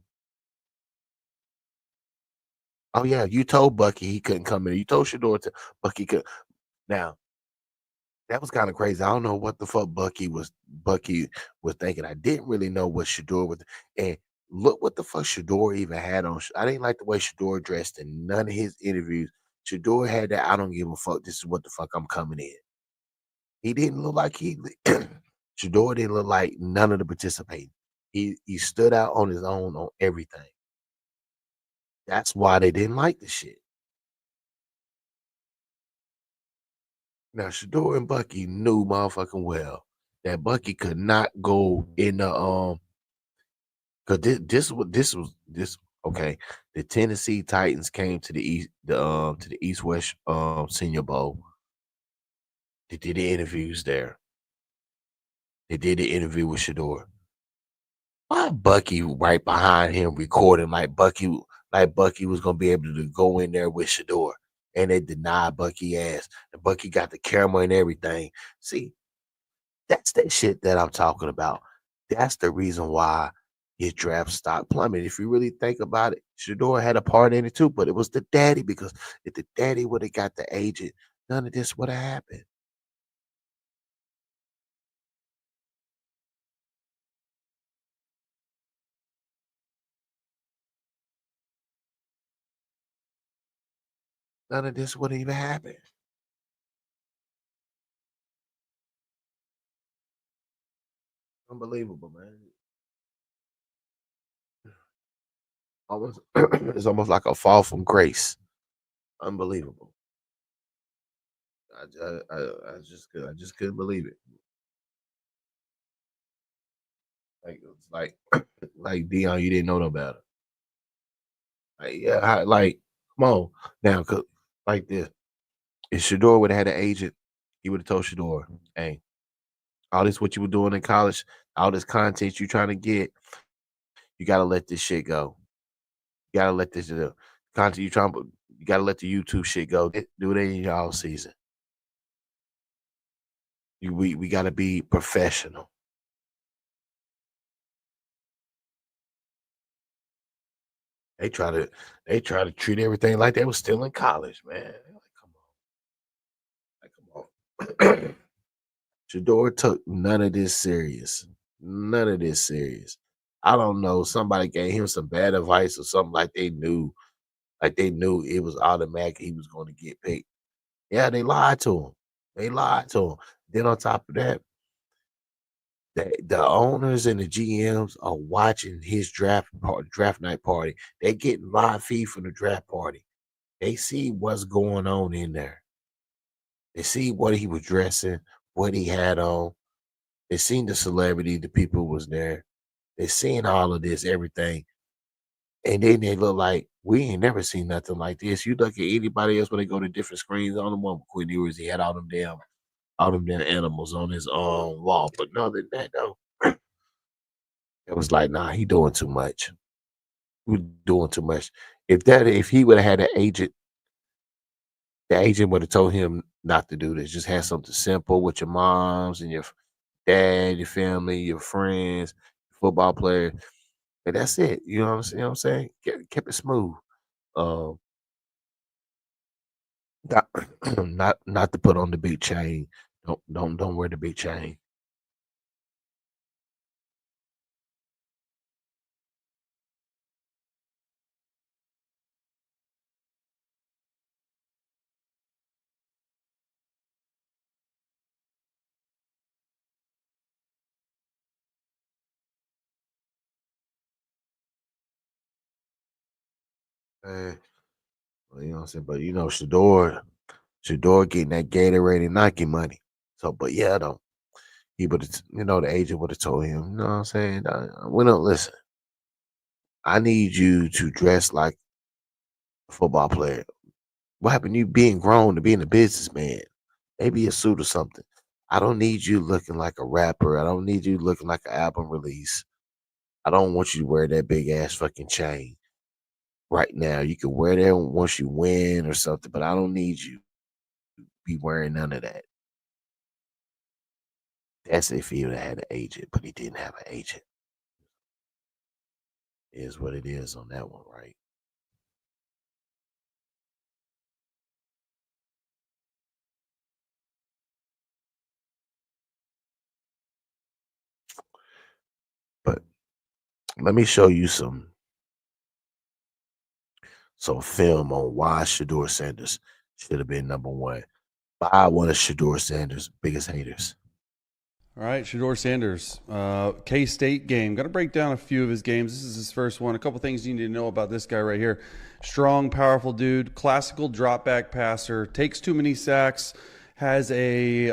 Oh, yeah, you told Bucky he couldn't come in. You told Shedeur to Bucky could. Now, that was kind of crazy. I don't know what the fuck Bucky was thinking. I didn't really know what Shedeur was. And look what the fuck Shedeur even had on. I didn't like the way Shedeur dressed in none of his interviews. Shedeur had that I don't give a fuck. This is what the fuck I'm coming in. He didn't look like Shedeur didn't look like none of the participating. He stood out on his own on everything. That's why they didn't like the shit. Now, Shedeur and Bucky knew motherfucking well that Bucky could not go in the because this okay. The Tennessee Titans came to the East West Senior Bowl. They did the interviews there. They did the interview with Shedeur. Why Bucky right behind him recording like Bucky was gonna be able to go in there with Shedeur, and they denied Bucky ass. And Bucky got the camera and everything. See, that's that shit that I'm talking about. That's the reason why his draft stock plummeted. If you really think about it, Shedeur had a part in it too, but it was the daddy, because if the daddy would have got the agent, none of this would have happened. None of this would have even happened. Unbelievable, man. Almost, it's almost like a fall from grace. Unbelievable. I just couldn't believe it. Like Deion, you didn't know no better. Like, come on now, 'cause like this. If Shedeur would have had an agent, he would have told Shedeur, "Hey, all this what you were doing in college, all this content you trying to get, you got to let this shit go. You got to let this content you trying, you got to let the YouTube shit go. Do it in your off season. We got to be professional." They try to treat everything like they was still in college, man. Come on. Shedeur took none of this serious. None of this serious. I don't know. Somebody gave him some bad advice or something like they knew it was automatic he was going to get picked. Yeah, they lied to him. They lied to him. Then on top of that, the owners and the GMs are watching his draft night party. They getting live feed from the draft party. They see what's going on in there. They see what he was dressing, what he had on. They seen the celebrity, the people was there. They seen all of this, everything. And then they look like, we ain't never seen nothing like this. You look at anybody else when they go to different screens on the one with Quinn Ewers, he had all them damn animals on his wall. But no, than that, no. It was like, nah, he doing too much. He doing too much. If he would have had an agent, the agent would have told him not to do this. Just have something simple with your moms and your dad, your family, your friends, football player. And that's it. You know what I'm saying? Kept it smooth. Um, not, not to put on the big chain. Don't wear the big chain. Well, you know what I'm saying? But Shedeur getting that Gatorade and Nike money. So, but yeah, though, he would have, the agent would have told him, you know what I'm saying? We don't listen. I need you to dress like a football player. What happened to you being grown to being a businessman? Maybe a suit or something. I don't need you looking like a rapper. I don't need you looking like an album release. I don't want you to wear that big ass fucking chain right now. You can wear that once you win or something, but I don't need you to be wearing none of that. That's if he would have had an agent, but he didn't have an agent. It is what it is on that one, right? But let me show you some film on why Shedeur Sanders should have been number one. By one of Shedeur Sanders' biggest haters. All right, Shedeur Sanders, K-State game. Got to break down a few of his games. This is his first one. A couple things you need to know about this guy right here. Strong, powerful dude, classical drop back passer, takes too many sacks, has a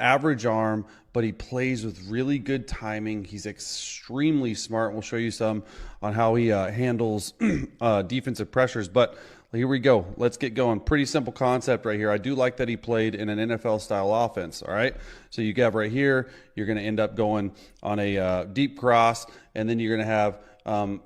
average arm, but he plays with really good timing. He's extremely smart. We'll show you some on how he handles defensive pressures. But here we go. Let's get going. Pretty simple concept right here. I do like that he played in an NFL-style offense, all right? So you have right here, you're going to end up going on a deep cross, and then you're going to have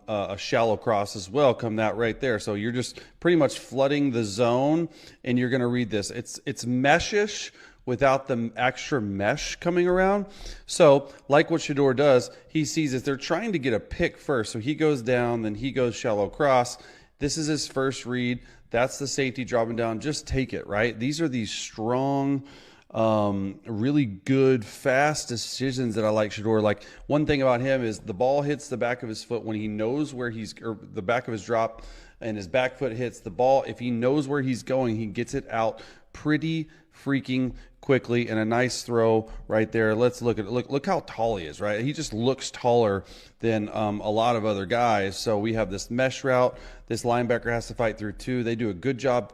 a shallow cross as well, come that right there. So you're just pretty much flooding the zone, and you're going to read this. It's meshish without the extra mesh coming around. So like what Shedeur does, he sees it. They're trying to get a pick first. So he goes down, then he goes shallow cross. This is his first read. That's the safety dropping down. Just take it, right? These are these strong, really good, fast decisions that I like Shedeur. Like, one thing about him is the ball hits the back of his foot when he knows where or the back of his drop and his back foot hits the ball. If he knows where he's going, he gets it out pretty freaking quickly, and a nice throw right there. Let's look how tall he is, right? He just looks taller than a lot of other guys. So we have this mesh route. This linebacker has to fight through too. They do a good job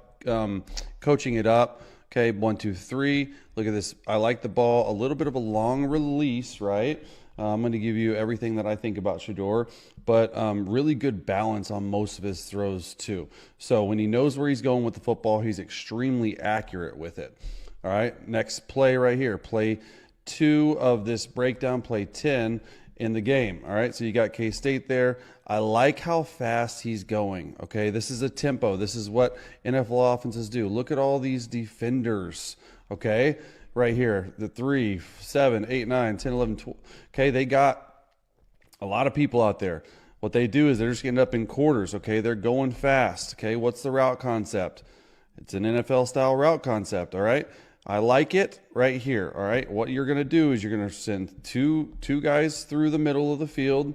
coaching it up. Okay, 1, 2, 3. Look at this. I like the ball. A little bit of a long release, right? I'm going to give you everything that I think about Shedeur, but really good balance on most of his throws too. So when he knows where he's going with the football, he's extremely accurate with it. All right, next play right here. Play 2 of this breakdown, play 10 in the game. All right, so you got K-State there. I like how fast he's going. Okay, this is a tempo. This is what NFL offenses do. Look at all these defenders. Okay, right here, the 3, 7, 8, 9, 10, 11, 12. Okay, they got a lot of people out there. What they do is they're just getting up in quarters. Okay, they're going fast. Okay, what's the route concept? It's an NFL style route concept. All right, I like it right here. All right, what you're going to do is you're going to send two guys through the middle of the field.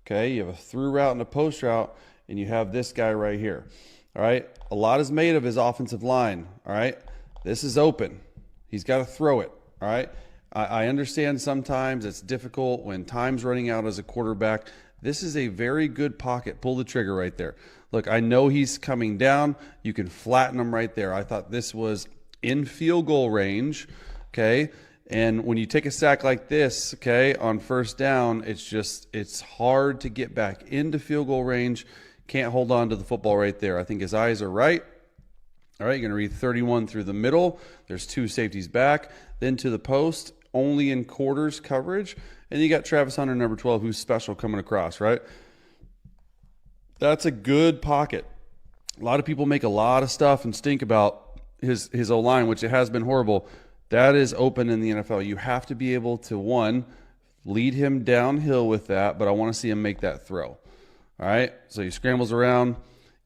Okay, you have a through route and a post route, and you have this guy right here. All right, a lot is made of his offensive line. All right, this is open. He's got to throw it. All right, I understand sometimes it's difficult when time's running out as a quarterback. This is a very good pocket. Pull the trigger right there. Look, I know he's coming down. You can flatten him right there. I thought this was in field goal range. Okay. And when you take a sack like this, okay, on first down, it's hard to get back into field goal range. Can't hold on to the football right there. I think his eyes are right. All right, you're going to read 31 through the middle. There's 2 safeties back. Then to the post, only in quarters coverage. And you got Travis Hunter, number 12, who's special coming across, right? That's a good pocket. A lot of people make a lot of stuff and stink about his O-line, which it has been horrible. That is open in the NFL. You have to be able to, 1, lead him downhill with that, but I want to see him make that throw. All right, so he scrambles around,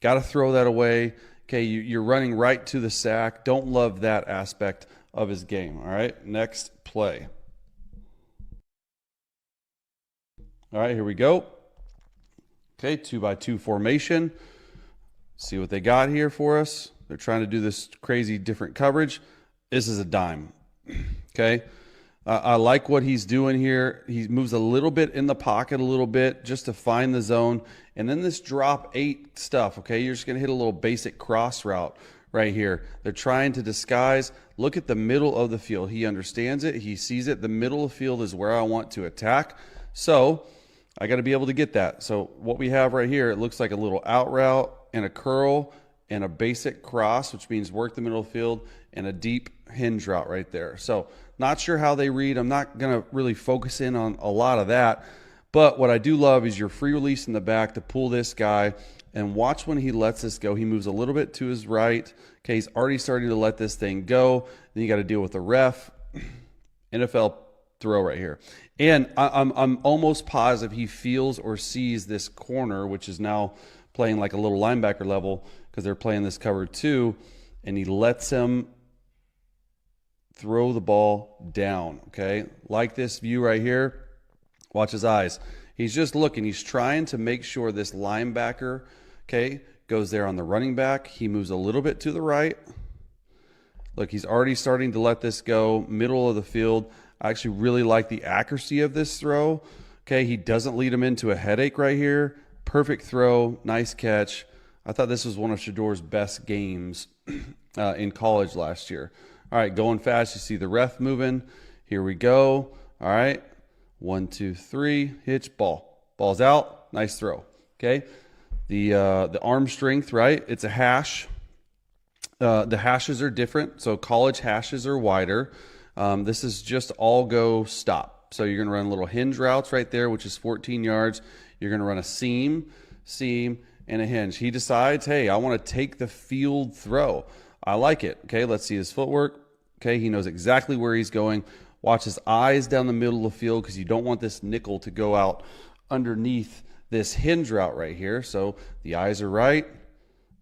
got to throw that away. Okay, you're running right to the sack. Don't love that aspect of his game. All right, next play. All right, here we go. Okay, 2-by-2 formation. See what they got here for us. They're trying to do this crazy different coverage. This is a dime. Okay, I like what he's doing here. He moves a little bit in the pocket, a little bit, just to find the zone. And then this drop 8 stuff, okay? You're just going to hit a little basic cross route right here. They're trying to disguise. Look at the middle of the field. He understands it. He sees it. The middle of the field is where I want to attack. So I got to be able to get that. So what we have right here, it looks like a little out route and a curl and a basic cross, which means work the middle of the field, and a deep hinge route right there. So not sure how they read. I'm not going to really focus in on a lot of that. But what I do love is your free release in the back to pull this guy, and watch when he lets this go. He moves a little bit to his right. Okay, he's already starting to let this thing go. Then you got to deal with the ref. NFL throw right here. And I'm almost positive he feels or sees this corner, which is now playing like a little linebacker level because they're playing this cover 2, and he lets him throw the ball down. Okay, like this view right here. Watch his eyes. He's just looking. He's trying to make sure this linebacker, okay, goes there on the running back. He moves a little bit to the right. Look, he's already starting to let this go. Middle of the field. I actually really like the accuracy of this throw. Okay, he doesn't lead him into a headache right here. Perfect throw. Nice catch. I thought this was one of Shedeur's best games in college last year. All right, going fast. You see the ref moving. Here we go. All right. 1, 2, 3, hitch, ball. Ball's out. Nice throw. Okay. The arm strength, right? It's a hash. The hashes are different. So college hashes are wider. This is just all go stop. So you're going to run little hinge routes right there, which is 14 yards. You're going to run a seam, and a hinge. He decides, hey, I want to take the field throw. I like it. Okay, let's see his footwork. Okay, he knows exactly where he's going. Watch his eyes down the middle of the field because you don't want this nickel to go out underneath this hinge route right here. So the eyes are right.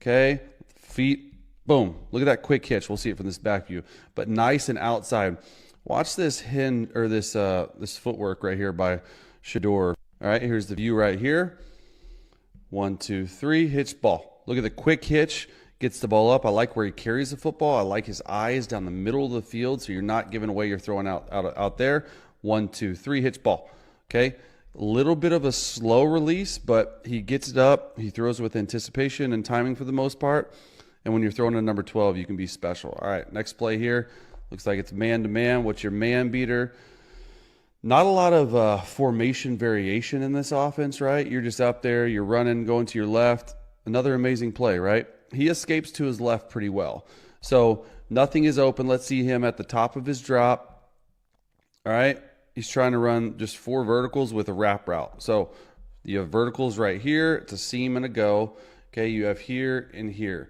Okay, feet, boom. Look at that quick hitch. We'll see it from this back view, but nice and outside. Watch this hinge or this footwork right here by Shedeur. All right, here's the view right here. 1, 2, 3, hitch, ball. Look at the quick hitch. Gets the ball up. I like where he carries the football. I like his eyes down the middle of the field, so you're not giving away you're throwing out there. 1, 2, 3, hitch, ball. Okay, a little bit of a slow release, but he gets it up. He throws with anticipation and timing for the most part. And when you're throwing a number 12, you can be special. All right, next play here. Looks like it's man-to-man. What's your man beater? Not a lot of formation variation in this offense, right? You're just up there, you're running, going to your left. Another amazing play, right? He escapes to his left pretty well. So nothing is open. Let's see him at the top of his drop. All right. He's trying to run just 4 verticals with a wrap route. So you have verticals right here. It's a seam and a go. Okay. You have here and here.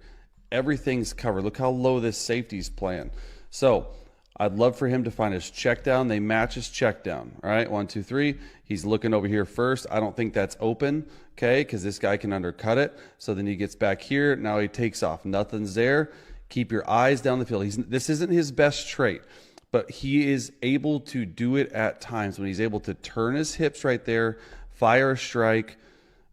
Everything's covered. Look how low this safety's playing. So I'd love for him to find his check down. They match his check down. All right. 1, 2, 3. He's looking over here first. I don't think that's open. Okay. Because this guy can undercut it. So then he gets back here. Now he takes off. Nothing's there. Keep your eyes down the field. This isn't his best trait, but he is able to do it at times when he's able to turn his hips right there, fire a strike.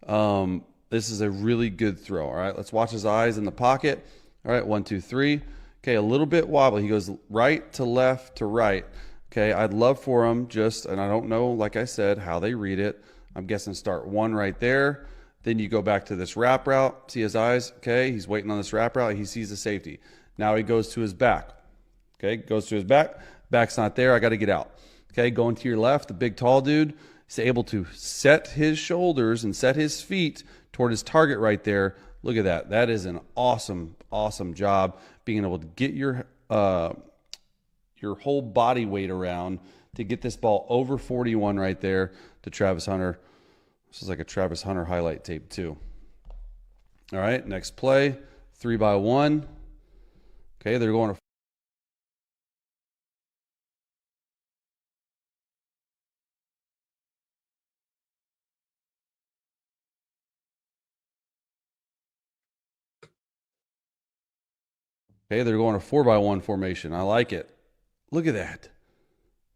This is a really good throw. All right, let's watch his eyes in the pocket. All right, 1, 2, 3. Okay, a little bit wobbly. He goes right to left to right. Okay, I'd love for him and I don't know, like I said, how they read it. I'm guessing start 1 right there. Then you go back to this wrap route. See his eyes? Okay, he's waiting on this wrap route. He sees the safety. Now he goes to his back. Okay, goes to his back. Back's not there. I got to get out. Okay, going to your left, the big tall dude is able to set his shoulders and set his feet toward his target right there. Look at that. That is an awesome, awesome job being able to get your whole body weight around to get this ball over 41 right there to Travis Hunter. This is like a Travis Hunter highlight tape too. All right, next play, 3-by-1. Okay, they're going to Okay, they're going a 4-by-1 formation. I like it. Look at that.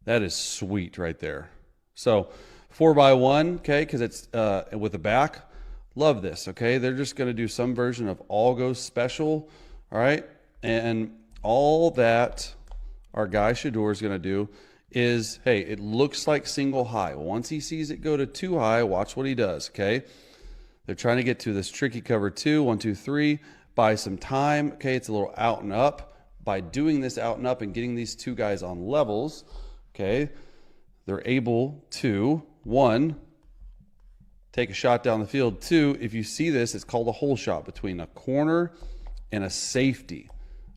That is sweet right there. So 4-by-1, okay, because it's with the back. Love this, okay? They're just going to do some version of all goes special, all right? And all that our guy Shedeur is going to do is, hey, it looks like single high. Once he sees it go to 2 high, watch what he does, okay? They're trying to get to this tricky cover 2, 1, 2, 3. Buy some time, okay? It's a little out and up. By doing this out and up and getting these 2 guys on levels, okay, they're able to, 1, take a shot down the field. 2, if you see this, it's called a hole shot between a corner and a safety.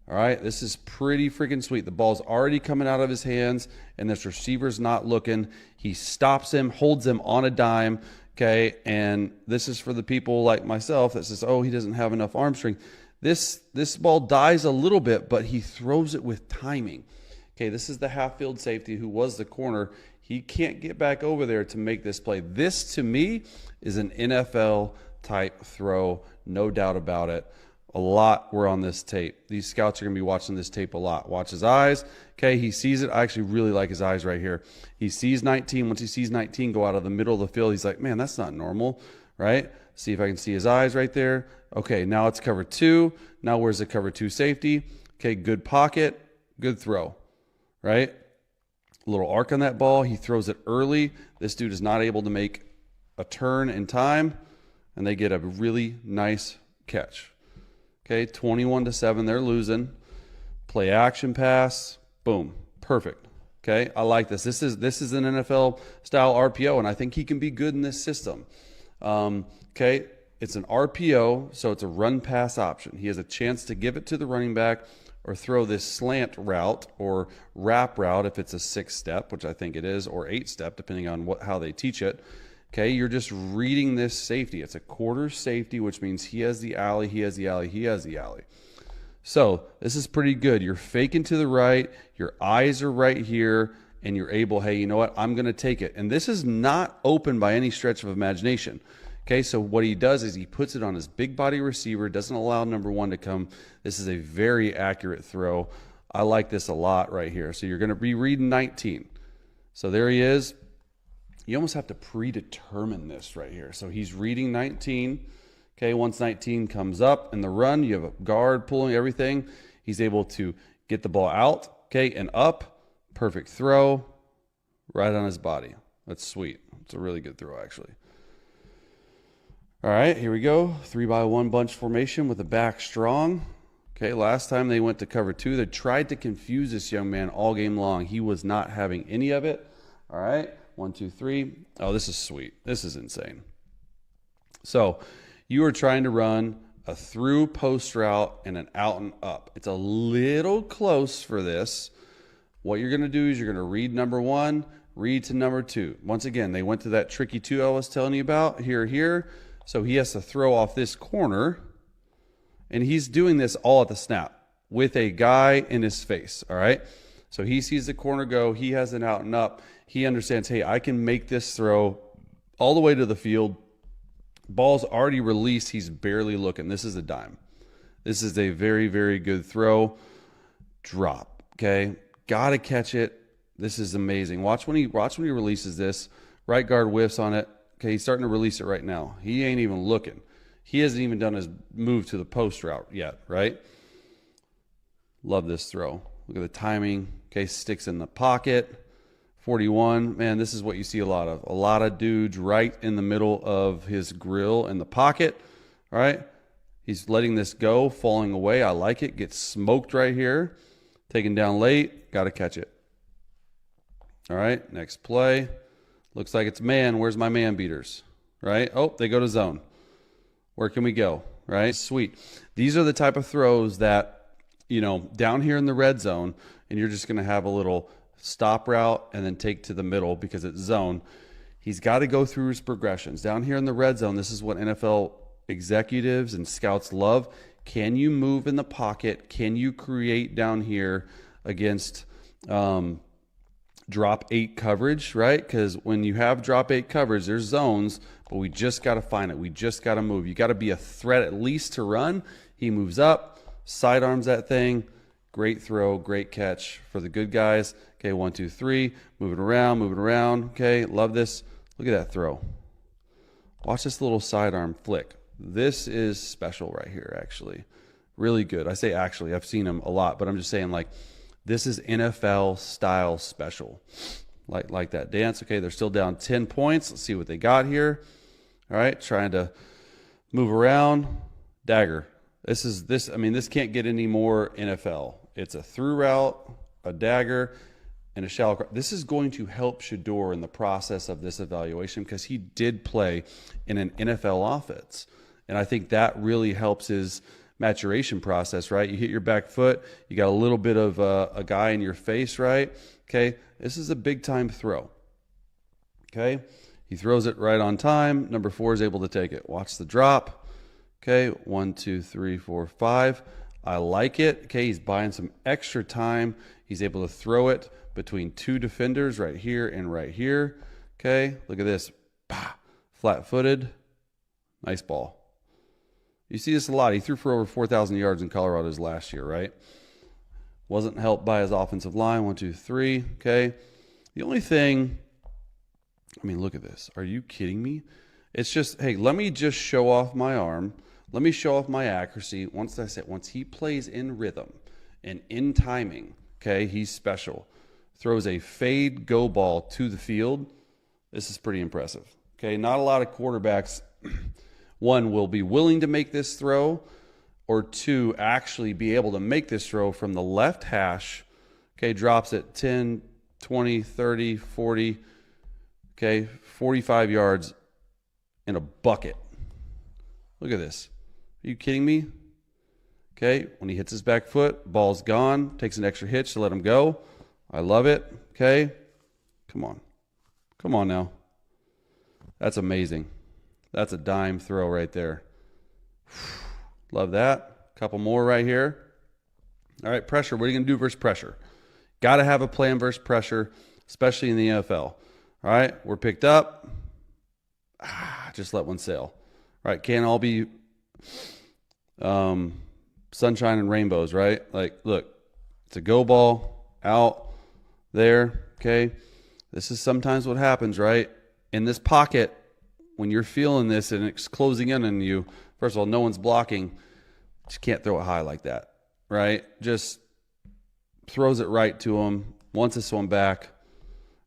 All right, this is pretty freaking sweet. The ball's already coming out of his hands, and this receiver's not looking. He stops him, holds him on a dime, okay? And this is for the people like myself that says, oh, he doesn't have enough arm strength. This ball dies a little bit, but he throws it with timing. Okay, this is the half-field safety who was the corner. He can't get back over there to make this play. This, to me, is an NFL-type throw, no doubt about it. A lot were on this tape. These scouts are going to be watching this tape a lot. Watch his eyes. Okay, he sees it. I actually really like his eyes right here. He sees 19. Once he sees 19 go out of the middle of the field, he's like, man, that's not normal, right? See if I can see his eyes right there. Okay, now it's cover 2. Now where's the cover 2 safety? Okay, good pocket, good throw, right? A little arc on that ball. He throws it early. This dude is not able to make a turn in time, and they get a really nice catch. Okay, 21-7, they're losing. Play action pass, boom, perfect. Okay, I like this. This is an NFL style RPO, and I think he can be good in this system. Okay, it's an RPO, so it's a run pass option. He has a chance to give it to the running back or throw this slant route or wrap route if it's a 6-step, which I think it is, or 8-step, depending on how they teach it. Okay, you're just reading this safety. It's a quarter safety, which means he has the alley, he has the alley, he has the alley. So this is pretty good. You're faking to the right, your eyes are right here, and you're able, hey, you know what, I'm going to take it. And this is not open by any stretch of imagination. Okay, so what he does is he puts it on his big body receiver, doesn't allow number 1 to come. This is a very accurate throw. I like this a lot right here. So you're going to be reading 19. So there he is. You almost have to predetermine this right here. So he's reading 19. Okay, once 19 comes up in the run, you have a guard pulling everything. He's able to get the ball out, okay, and up. Perfect throw right on his body. That's sweet. It's a really good throw, actually. All right, here we go. 3-by-1 bunch formation with the back strong. Okay, last time they went to cover 2, they tried to confuse this young man all game long. He was not having any of it. All right, 1, 2, 3. Oh, this is sweet. This is insane. So you are trying to run a through post route and an out and up. It's a little close for this. What you're going to do is you're going to read number 1, read to number 2. Once again, they went to that tricky 2 I was telling you about, here. So he has to throw off this corner, and he's doing this all at the snap with a guy in his face, all right? So he sees the corner go. He has an out and up. He understands, hey, I can make this throw all the way to the field. Ball's already released. He's barely looking. This is a dime. This is a very, very good throw. Drop, okay? Got to catch it. This is amazing. Watch when he releases this. Right guard whiffs on it. Okay, he's starting to release it right now. He ain't even looking. He hasn't even done his move to the post route yet, right? Love this throw. Look at the timing. Okay, sticks in the pocket. 41. Man, this is what you see a lot of. A lot of dudes right in the middle of his grill in the pocket. All right. He's letting this go, falling away. I like it. Gets smoked right here. Taken down late. Got to catch it. All right. Next play. Looks like it's man. Where's my man beaters? Right. Oh, they go to zone. Where can we go? Right. Sweet. These are the type of throws that, you know, down here in the red zone, and you're just going to have a little stop route and then take to the middle because it's zone. He's got to go through his progressions. Down here in the red zone, this is what NFL executives and scouts love. Can you move in the pocket? Can you create down here against drop 8 coverage, right? Because when you have drop 8 coverage, there's zones, but we just got to find it. We just got to move. You got to be a threat at least to run. He moves up, sidearms that thing. Great throw, great catch for the good guys. Okay, 1, 2, 3. Moving around. Okay, love this. Look at that throw. Watch this little sidearm flick. This is special right here, actually. Really good. I say actually, I've seen him a lot, but I'm just saying, like, this is NFL style special. Like that dance. Okay, they're still down 10 points. Let's see what they got here. All right, trying to move around. Dagger. This can't get any more NFL. It's a through route, a dagger, and a shallow. This is going to help Shedeur in the process of this evaluation because he did play in an NFL offense. And I think that really helps his maturation process, right? You hit your back foot, you got a little bit of a guy in your face, right? Okay, this is a big time throw. Okay, he throws it right on time. Number 4 is able to take it. Watch the drop. Okay, 1, 2, 3, 4, 5. I like it. Okay, he's buying some extra time. He's able to throw it between 2 defenders right here and right here. Okay, look at this. Flat-footed. Nice ball. You see this a lot. He threw for over 4,000 yards in Colorado's last year, right? Wasn't helped by his offensive line. 1, 2, 3. Okay. The only thing, I mean, look at this. Are you kidding me? It's just, hey, let me just show off my arm. Let me show off my accuracy. Once he plays in rhythm and in timing, okay, he's special. Throws a fade go ball to the field. This is pretty impressive. Okay, not a lot of quarterbacks, one, will be willing to make this throw, or 2, actually be able to make this throw from the left hash. Okay, drops it 10, 20, 30, 40, okay, 45 yards in a bucket. Look at this. Are you kidding me? Okay, when he hits his back foot, ball's gone, takes an extra hitch to let him go. I love it. Okay, come on. Come on now. That's amazing. That's a dime throw right there. Love that. Couple more right here. All right, pressure. What are you going to do versus pressure? Got to have a plan versus pressure, especially in the NFL. All right, we're picked up. Just let one sail. All right, can't all be sunshine and rainbows, right? Like, look, it's a go ball out there, okay? This is sometimes what happens, right? In this pocket, when you're feeling this and it's closing in on you, first of all, no one's blocking. Just can't throw it high like that, right? Just throws it right to him. Wants this one back.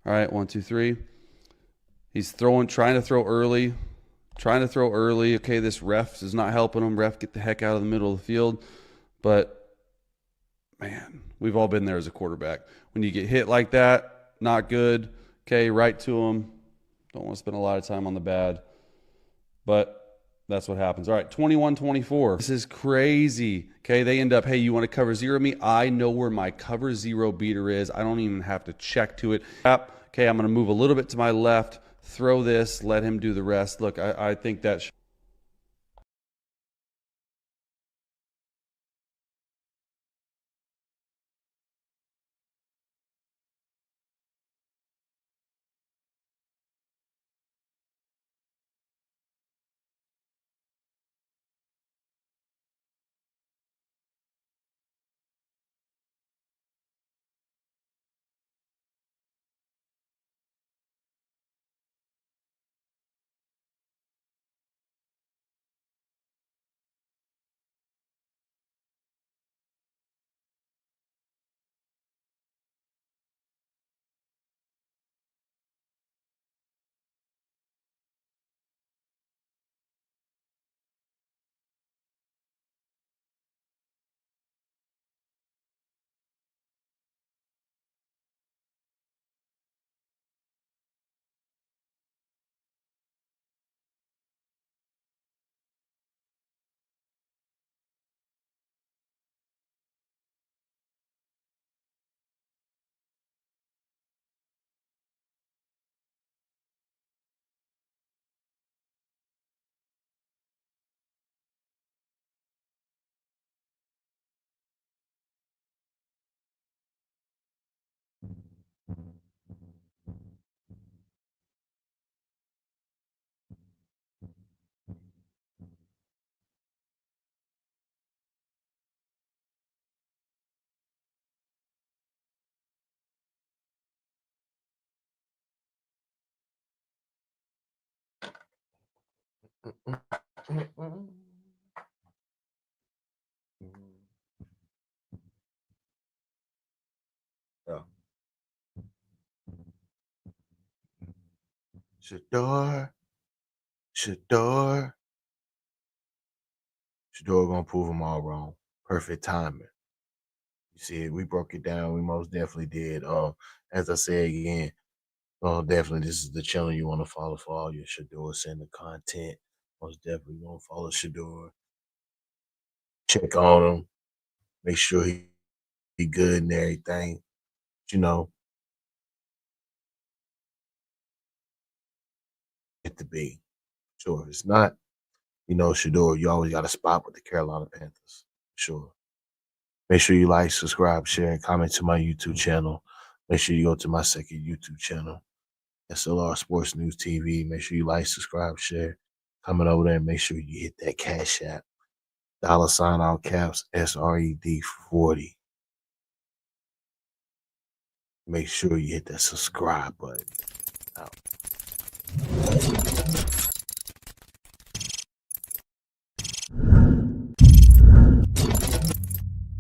All right, 1, 2, 3. He's trying to throw early. Okay, this ref is not helping him. Ref, get the heck out of the middle of the field. But Man, we've all been there as a quarterback. When you get hit like that, not good. Okay, right to him. Don't want to spend a lot of time on the bad. But that's what happens. All right, 21-24. This is crazy. Okay, they end up, hey, you want to cover zero me? I know where my cover zero beater is. I don't even have to check to it. Okay, I'm going to move a little bit to my left, throw this, let him do the rest. Look, I think that Yeah. Shedeur gonna prove them all wrong. Perfect timing. You see, we broke it down. We most definitely did. As I say again, definitely this is the channel you want to follow for all your Shedeur Center content. Most definitely gonna follow Shedeur. Check on him. Make sure he good and everything. You know, it to be. Sure, if it's not, Shedeur, you always got a spot with the Carolina Panthers. Sure. Make sure you like, subscribe, share, and comment to my YouTube channel. Make sure you go to my second YouTube channel, S.L.R Sports News TV. Make sure you like, subscribe, share, comment over there, and make sure you hit that Cash App. $, all caps, SRED 40. Make sure you hit that subscribe button.